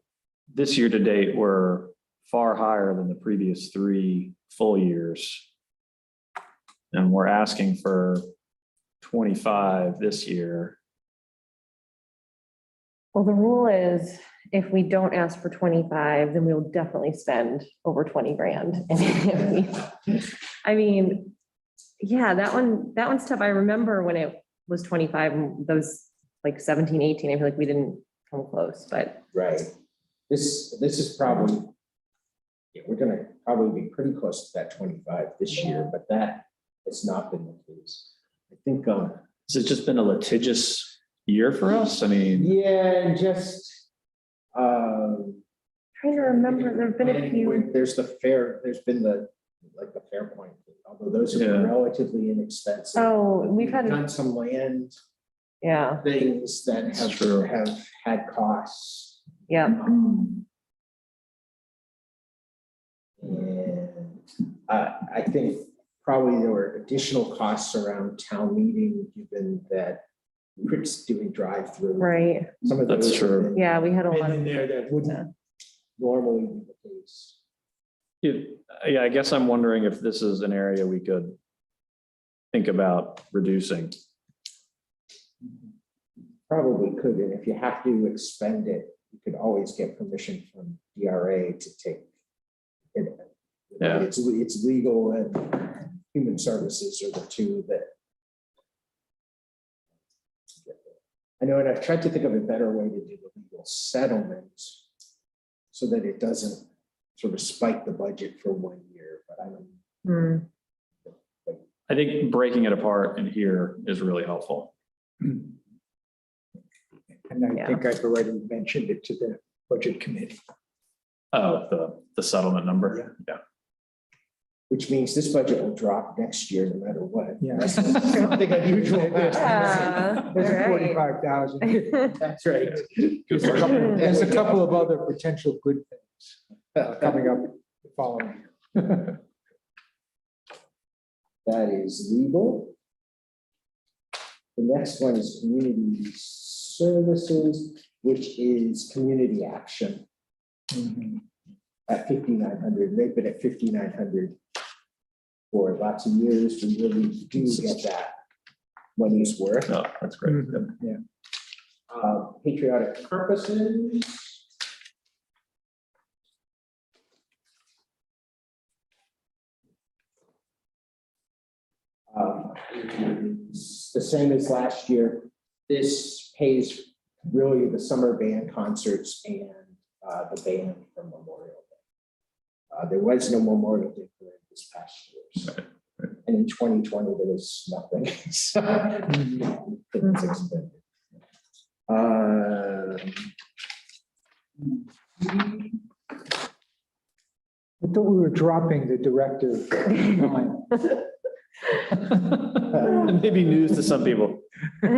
this year to date, we're far higher than the previous 3 full years. And we're asking for 25 this year. Well, the rule is if we don't ask for 25, then we'll definitely spend over 20 grand. And if I mean, yeah, that one's tough. I remember when it was 25, those like 17, 18, I feel like we didn't come close, but. Right. This is probably, we're gonna probably be pretty close to that 25 this year, but that has not been the case. I think, Has it just been a litigious year for us? I mean. yeah, and just, Trying to remember, there've been a few. There's been the Fairpoint, although those have been relatively inexpensive. Oh, we've had, Done some land yeah, things that have had costs. yeah. And I think probably there were additional costs around town meeting, given that we're doing drive-through. Right. Some of That's those true. have been Yeah, we had a lot in of. there that wouldn't normally be the case. Yeah, I guess I'm wondering if this is an area we could think about reducing. Probably could, and if you have to expend it, you could always get permission from DRA to take it. Yeah. It's legal and human services are the two that. I know, and I've tried to think of a better way to do the legal settlement so that it doesn't sort of spike the budget for 1 year, but I don't. I think breaking it apart in here is really helpful. And I think I've already mentioned it to the budget committee. Oh, the settlement number. Yeah. Which means this budget will drop next year no matter what. Yeah. Something unusual. Yeah, There's a right. 45,000. That's right. There's a couple of other potential good things coming up following. That is legal. The next one is community services, which is community action at 5,900. They've been at 5,900 for lots of years. We really do get that money's worth. Oh, that's great. Yeah. Patriotic purposes. It's the same as last year. This pays really the summer band concerts and the band for Memorial Day. There was no Memorial Day parade this past year. And in 2020, there was nothing. So, it's extended. I thought we were dropping the directive line. Maybe news to some people. You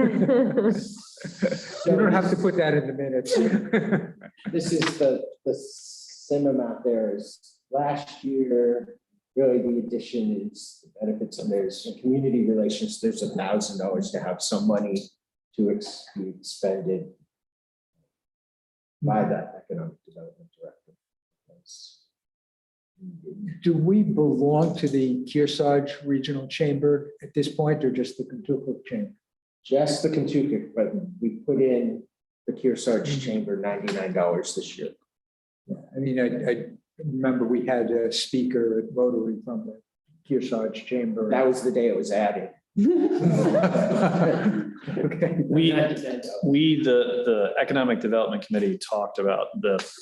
don't have to put that in the minutes. This is the same amount there as last year. Really, the addition is the benefits, and there's in community relations, there's $1,000 to have some money to be expended by that economic development director. Do we belong to the Kearsarge Regional Chamber at this point, or just the Kentucky Chamber? Just the Kentucky, but we put in the Kearsarge Chamber $99 this year. I mean, I remember we had a speaker at Rotary from the Kearsarge Chamber. That was the day it was added. Okay. The Economic Development Committee talked about this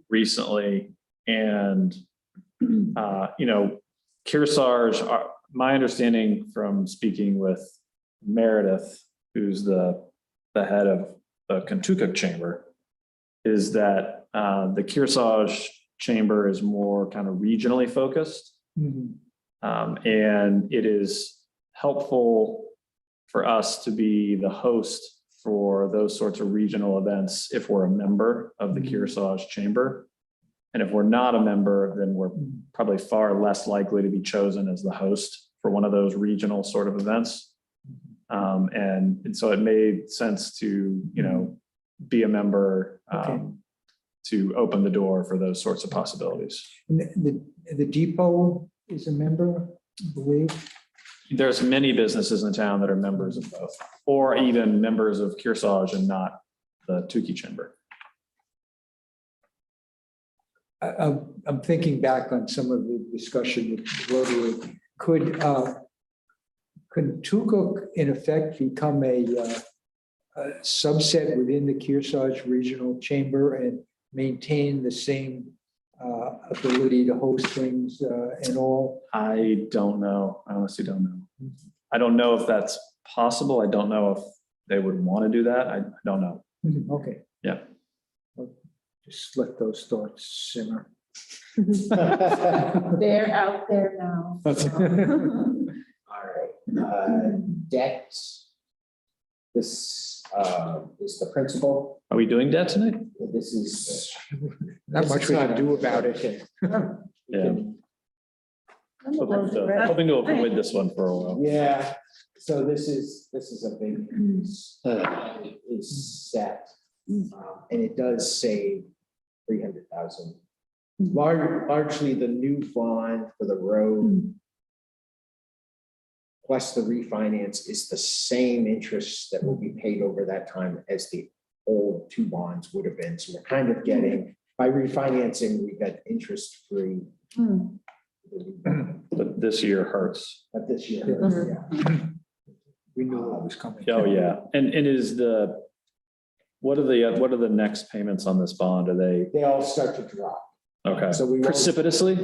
recently, and Kearsarge, my understanding from speaking with Meredith, who's the head of the Kentucky Chamber, is that the Kearsarge Chamber is more kind of regionally focused. Mhm. And it is helpful for us to be the host for those sorts of regional events if we're a member of the Kearsarge Chamber. And if we're not a member, then we're probably far less likely to be chosen as the host for one of those regional sort of events. And so it made sense to, be a member to open the door for those sorts of possibilities. And the depot is a member, I believe. There's many businesses in town that are members of both, or even members of Kearsarge and not the Tukey Chamber. I'm thinking back on some of the discussion with Rotary. Could Tukuk in effect become a subset within the Kearsarge Regional Chamber and maintain the same ability to host things and all? I don't know. I honestly don't know. I don't know if that's possible. I don't know if they would want to do that. I don't know. Okay. Yeah. Just let those thoughts simmer. They're out there now. All right, debt. This is the principal. Are we doing debt tonight? This is. Not much we can do about it. Yeah. Hoping to avoid this one for a while. Yeah, so this is a big piece. It is set, and it does save 300,000. Largely the new bond for the road plus the refinance is the same interest that will be paid over that time as the old two bonds would have been. So we're kind of getting, by refinancing, we got interest free. But this year hurts. But this year, Yeah. We knew it was coming. Oh, yeah. And is what are the next payments on this bond? Are they, they all start to drop. okay, So we won't- precipitously?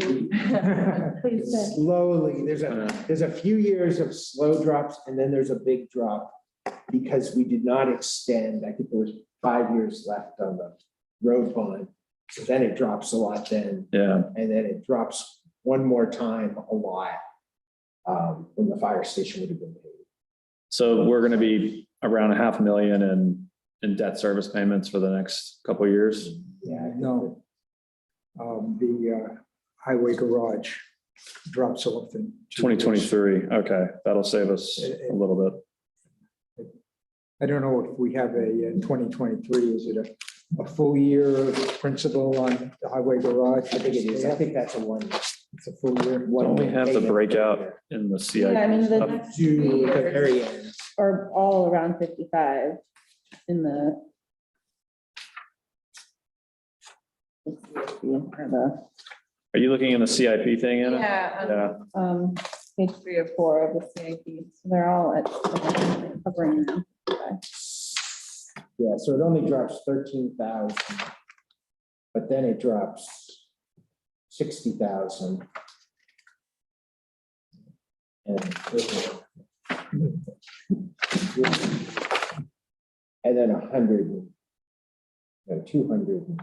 Slowly, there's a few years of slow drops and then there's a big drop because we did not extend. I think there was 5 years left on the road bond. So then it drops a lot then, Yeah. and then it drops one more time a lot when the fire station would have been paid. So we're going to be around $500,000 in debt service payments for the next couple of years. Yeah, I think No. The highway garage drops off in 2023. Okay, that'll save us a little bit. I don't know if we have a 2023, is it a full year of principal on the highway garage? I think it is. I think that's a one. It's a full year. Don't we have the breakout in the CIP? Yeah, I mean, the Up- next To two the years very end. are all around 55 in the. Are you looking in the CIP thing, Anna? Yeah. Yeah. Page 3 or 4 of the CIP, so they're all at covering now. Yeah, so it only drops 13,000. But then it drops 60,000. And then 100, 200.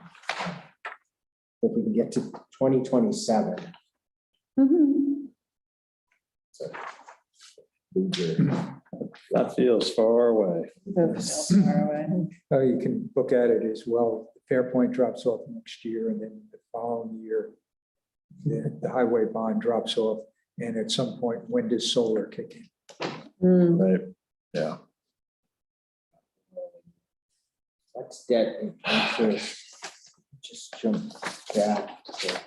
If we can get to 2027. So, That feels far away. You can look at it as well. Fairpoint drops off next year, and then the following year, the highway bond drops off. And at some point, when does solar kick in? Right, yeah. That's debt and interest. Just jump back to.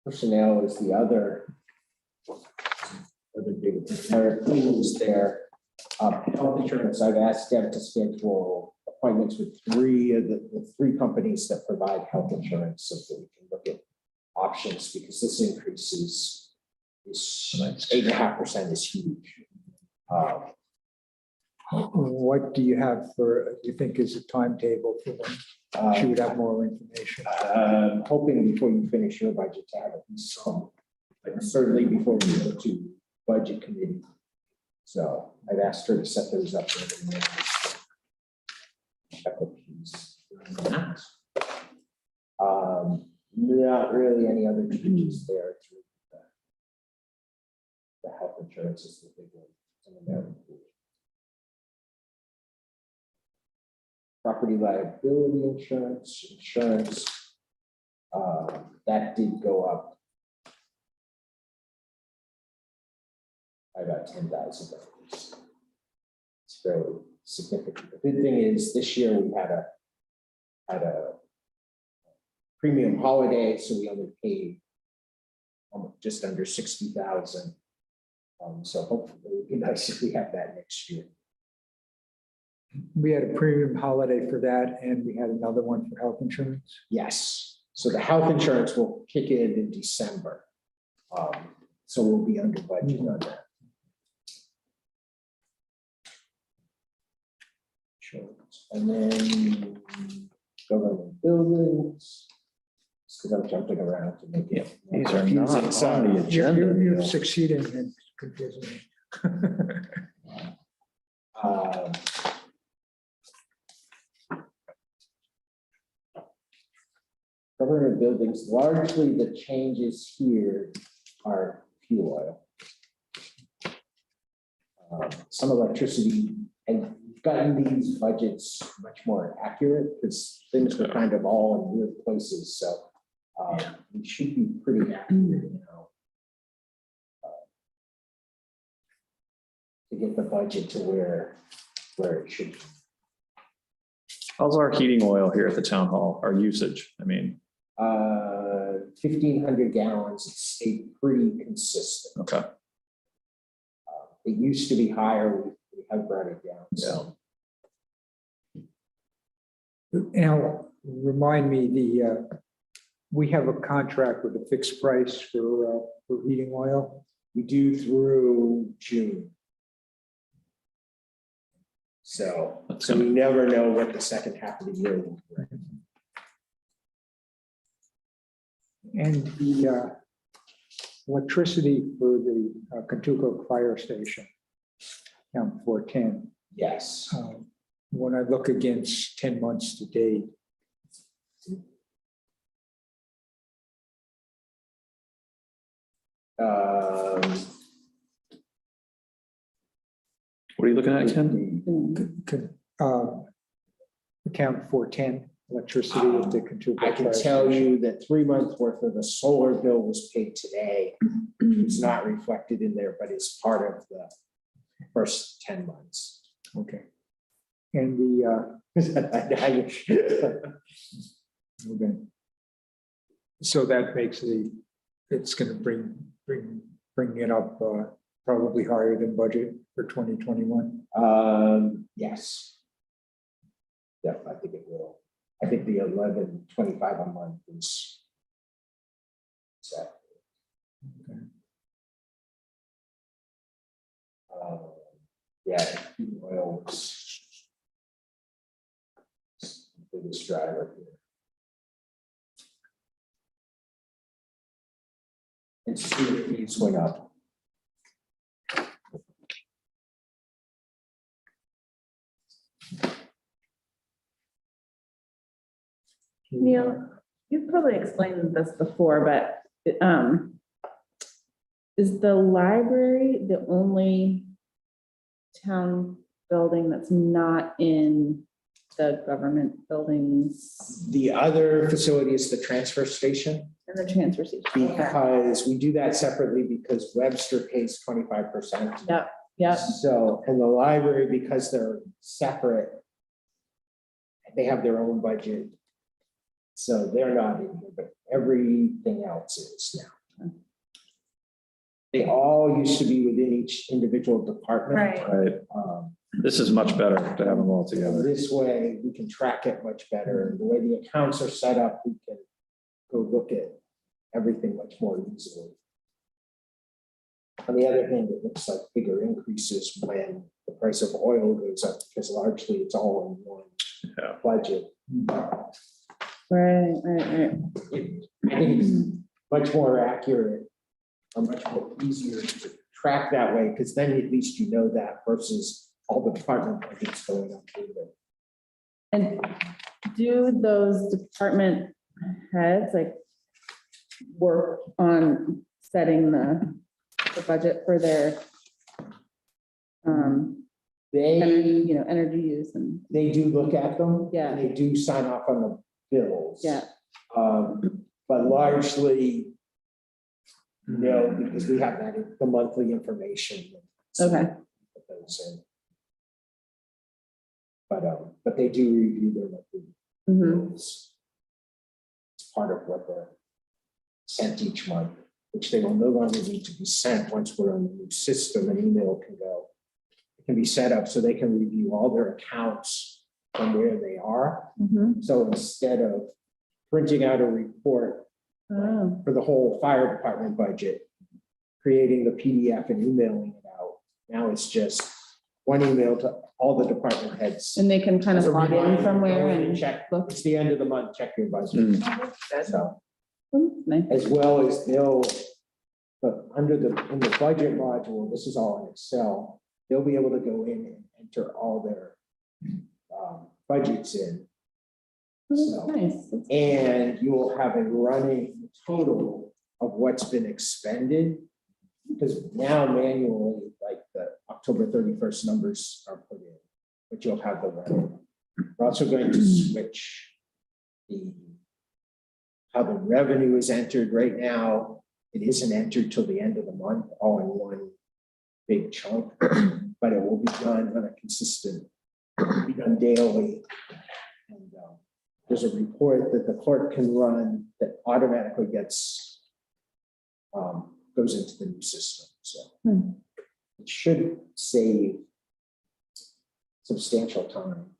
Personnel is the other big, there are things there. Health insurance, I've asked Deb to schedule appointments with three of the three companies that provide health insurance so that we can look at options, because this increase is 8.5% is huge. What do you have for, you think is a timetable for when she would have more information? Hoping before you finish your budget to have at least some, but certainly before we go to budget committee. So I've asked her to set those up. Check what she's doing on that. Not really any other changes there. The health insurance is the big one. Some of them. Property liability insurance, that did go up by about $10,000. It's fairly significant. The good thing is this year we had a premium holiday, so we only paid just under 60,000. So hopefully it would be nice if we have that next year. We had a premium holiday for that, and we had another one for health insurance. Yes, so the health insurance will kick in December. So we'll be under budget on that. Sure. And then government buildings. Because I'm jumping around to make it. These are not on the You're agenda. succeeding in confusing me. Government buildings, largely the changes here are fuel oil. Some electricity, and we've gotten these budgets much more accurate because things were kind of all in weird places. So we should be pretty accurate now to get the budget to where it should be. How's our heating oil here at the town hall, our usage? I mean, 1,500 gallons. It stayed pretty consistent. okay. It used to be higher. We have brought it down. So. Now, remind me, we have a contract with a fixed price for heating oil. We do through June. So we never know what the second half of the year will bring. And the electricity for the Kentucky Fire Station, count 410. Yes. When I look against 10 months to date, What are you looking at, Ken? account 410 electricity at the Kentucky. I can tell you that 3 months worth of the solar bill was paid today. It's not reflected in there, but it's part of the first 10 months. Okay. And the okay. So that makes it's going to bring it up probably higher than budget for 2021. Yes. Yeah, I think it will. I think the 11.25 a month is set. Okay. Yeah, oil was the biggest driver here. And student fees went up. Neil, you've probably explained this before, but is the library the only town building that's not in the government buildings The other facility is the transfer station, and the transfer station? Okay. because we do that separately because Webster pays 25%. Yep, yep. So, and the library, because they're separate, they have their own budget. So they're not in here, but everything else is now. They all used to be within each individual department. Right. Right. This is much better to have them all together. This way, we can track it much better. The way the accounts are set up, we can go look at everything much more easily. On the other hand, it looks like bigger increases when the price of oil goes up, because largely it's all in one Yeah. budget. Right. I think it's much more accurate, or much more easier to track that way, because then at least you know that versus all the department budgets going up. And do those department heads like work on setting the budget for their They, energy use and, they do look at them. Yeah. And they do sign off on the bills. yeah, But largely, no, because we have that, the monthly information. okay. But they do review their monthly Mhm. bills. It's part of what they're sent each month, which they will no longer need to be sent once we're on the new system. An email can go. It can be set up so they can review all their accounts from where they are. Mhm. So instead of printing out a report Oh, for the whole fire department budget, creating the PDF and emailing it out, now it's just one email to all the department heads. and they can kind of As a log in reminder, somewhere go in and and check, look. it's the end of the month, check your budget. So, Nice. as well as but under in the budget module, this is all in Excel, they'll be able to go in and enter all their budgets in. So, Nice. and you will have a running total of what's been expended. Because now manually, like the October 31st numbers are put in, but you'll have the running. We're also going to switch how the revenue is entered right now. It isn't entered till the end of the month, all in one big chunk, but it will be done on a consistent, it'll be done daily. And there's a report that the clerk can run that automatically goes into the new system. So it should save substantial time.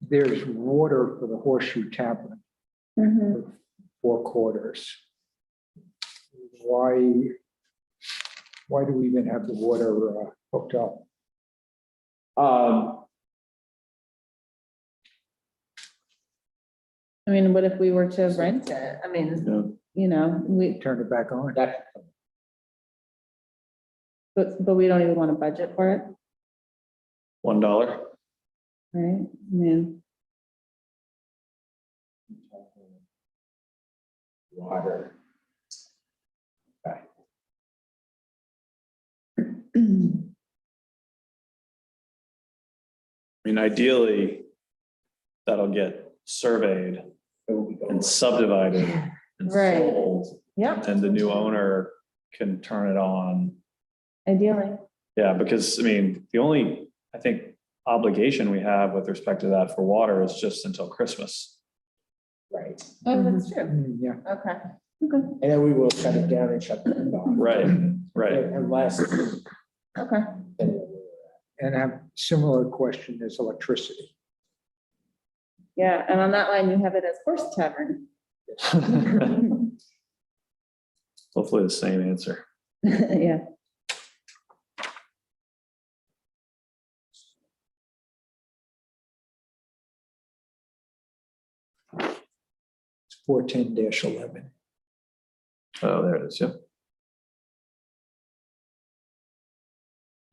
There's water for the Horseshoe Tavern Mhm. for 4 quarters. Why do we even have the water hooked up? I mean, what if we were to rent it? I mean, Yeah. Turn it back on? but we don't even want to budget for it, $1. right? I mean, Water. I mean, ideally, that'll get surveyed It will be going. and subdivided and Right. sold. Yep. And the new owner can turn it on. ideally. Yeah, because I mean, the only, I think, obligation we have with respect to that for water is just until Christmas. Right. Oh, that's true. Yeah. Okay. And then we will shut it down and shut it off. Right, right. Unless. Okay. And I have similar question as electricity. Yeah, and on that line, you have it as Horse Tavern. Hopefully the same answer. Yeah. It's 410-11. Oh, there it is, yeah.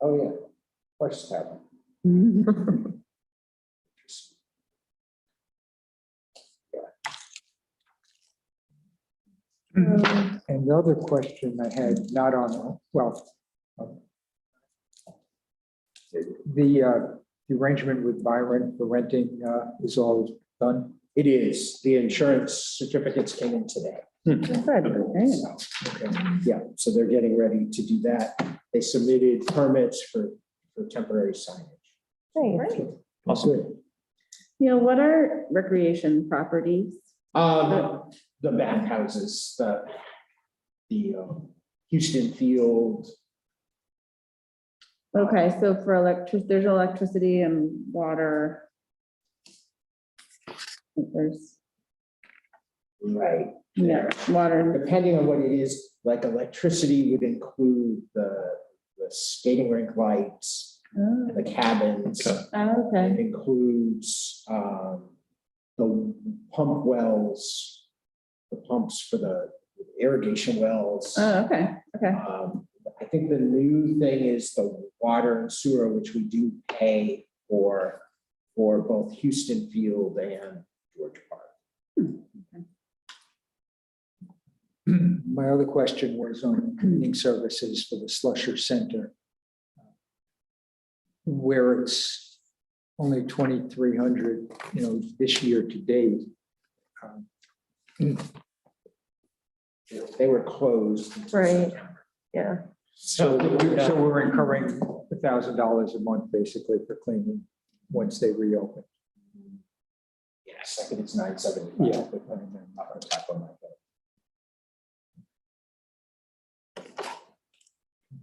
Oh, yeah. Horse tavern. And the other question I had, not on, well, the arrangement with Byron for renting is all done? It is, the insurance certificates came in today. Good. So, okay, yeah, so they're getting ready to do that. They submitted permits for temporary signage. Nice. Awesome. You know, what are recreation properties? The bathhouses, the Houston Field. Okay, so for there's electricity and water. There's, Right. yeah, water. Depending on what it is, like electricity would include the skating rink lights, Oh, the cabins. okay. It includes the pump wells, the pumps for the irrigation wells. Oh, okay, okay. I think the new thing is the water and sewer, which we do pay for both Houston Field and George Park. My other question was on cleaning services for the Slusher Center, where it's only 2,300, this year to date. They were closed. until Right. September. Yeah. So we're incurring $1,000 a month basically for cleaning once they reopen. Yes, I think it's 975. Yeah. But I'm not on top of my head.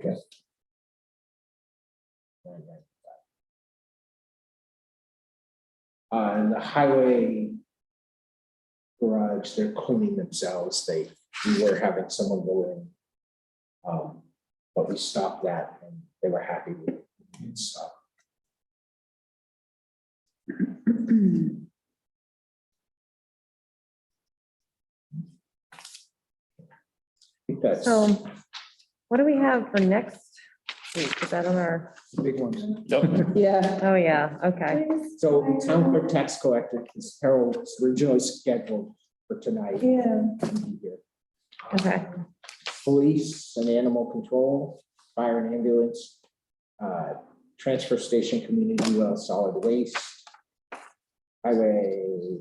Okay. And the highway garage, they're cleaning themselves. We were having someone go in. But we stopped that and they were happy with it. It's, I think that's. So what do we have for next week? Is that on our, Big ones. Yeah. oh, yeah, okay. So the town clerk tax collector, because Harold was originally scheduled for tonight. Yeah. Okay. Police and animal control, fire and ambulance, transfer station, community well, solid waste, highway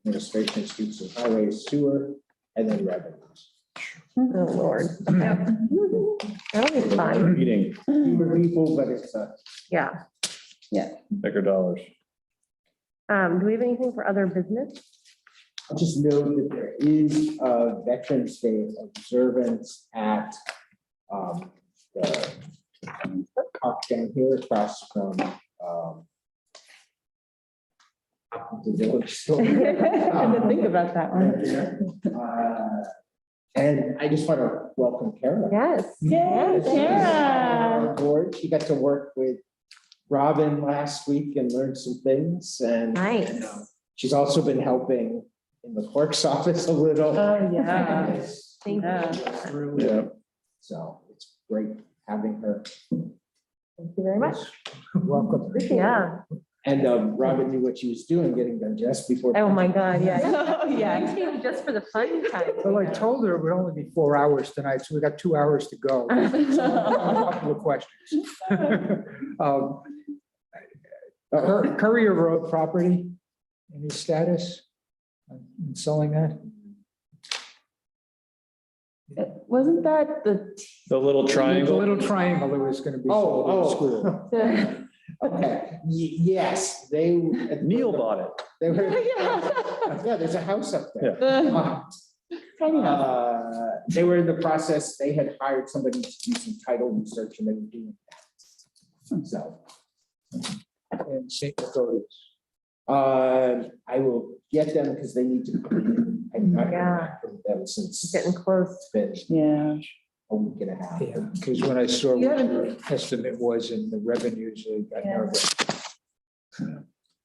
administration, streets and highways, sewer, and then revenues. Oh, Lord. Yep. That'll be fun. Meeting, Fewer people, but it's Yeah. bigger dollars. Do we have anything for other business? I'll just note that there is a Veterans Day observance at the park down here across from the village store. I didn't think about that one. And I just want to welcome Kara. Yes. Yay, Kara. On board. She got to work with Robin last week and learned some things, and Nice. she's also been helping in the clerk's office a little. Oh, yeah. Thank you. Yeah. So it's great having her. Thank you very much. Welcome. Yeah. And Robin knew what she was doing, getting done just before. Oh, my God, yeah. Oh, yeah. I came just for the fun time. Well, I told her it would only be 4 hours tonight, so we got 2 hours to go. So, a couple of questions. Courier Road property, any status in selling that? Wasn't that the? The little The triangle. little triangle that was going to be sold to the school. Okay, yes, they. Neil bought it. They were, yeah, there's a house up there. Tiny house. They were in the process, they had hired somebody to do some title research and they were doing that. So, And St. Methodist. I will get them because they need to. I've not heard Yeah. back from them since It's getting close. it's been Yeah. a week and a half. Yeah, because when I saw You what haven't- your estimate was in the revenues, I got Yeah. nervous.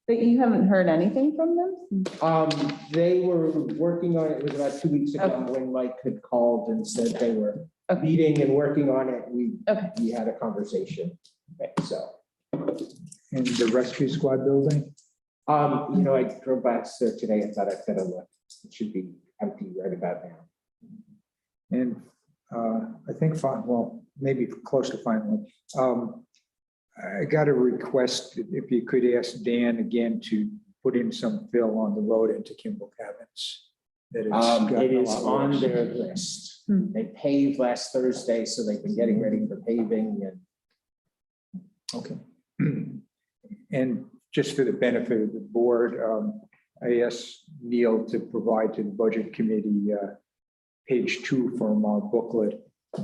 But you haven't heard anything from them? They were working on it, it was about 2 weeks ago when Mike had called and said they were Okay. meeting and working on it. Okay. We had a conversation. Okay, so, In the rescue squad building? I drove by there today and thought I'd better look. It should be empty right about now. And I think, well, maybe close to finally. I got a request, if you could ask Dan again to put in some fill on the road into Kimball Cabins. That it's gotten It a is lot on worse. their list. They paved last Thursday, so they've been getting ready for paving and Okay. And just for the benefit of the board, I asked Neil to provide to the budget committee page 2 from our booklet,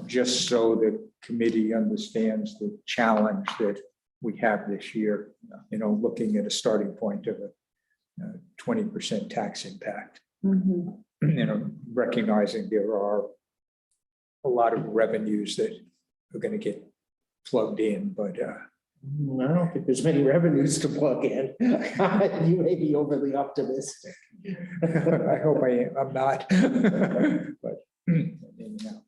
just so the committee understands the challenge that we have this year, looking at a starting point of a 20% tax impact. Recognizing there are a lot of revenues that are going to get plugged in, but I don't think there's many revenues to plug in. You may be overly optimistic. I hope I am. I'm not. But anyhow.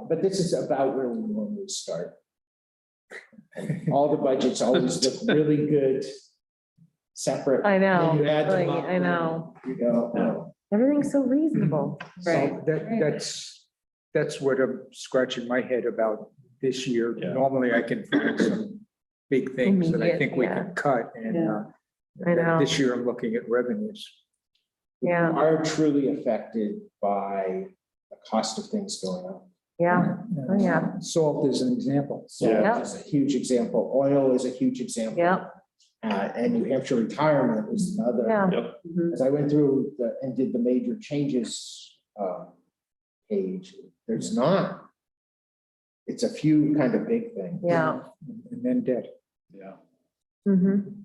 But this is about where we normally start. All the budgets always look really good, separate. I know, And you add them like, up, I know. You go, Everything's so reasonable. So that's what I'm scratching my head about this year. Yeah. Normally I can find some big things that I think we Immediate, can cut, and I know. this year I'm looking at revenues. Yeah, are truly affected by the cost of things going up. yeah, oh, yeah, Salt is an example. So Yep. it's a huge example. Oil is a huge example. yep, And New Hampshire retirement is another. yeah. As I went through and did the major changes page, there's not. It's a few kind of big things. Yeah. And then debt. Yeah. Mm-hmm.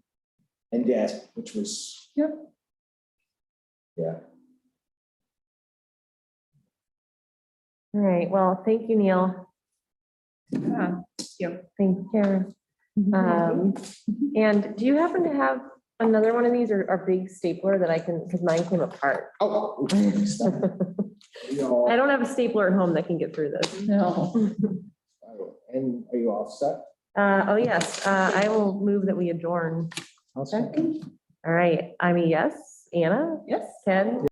And debt, which was. Yeah. All right, well, thank you, Neil. Yeah. Thank you, Karen. And do you happen to have another one of these or big stapler that I can, because mine came apart. Oh. I don't have a stapler at home that can get through this. No. And are you all set? Oh, yes, I will move that we adjourn. I'll second. All right, I'm a yes. Anna? Yes. Ken?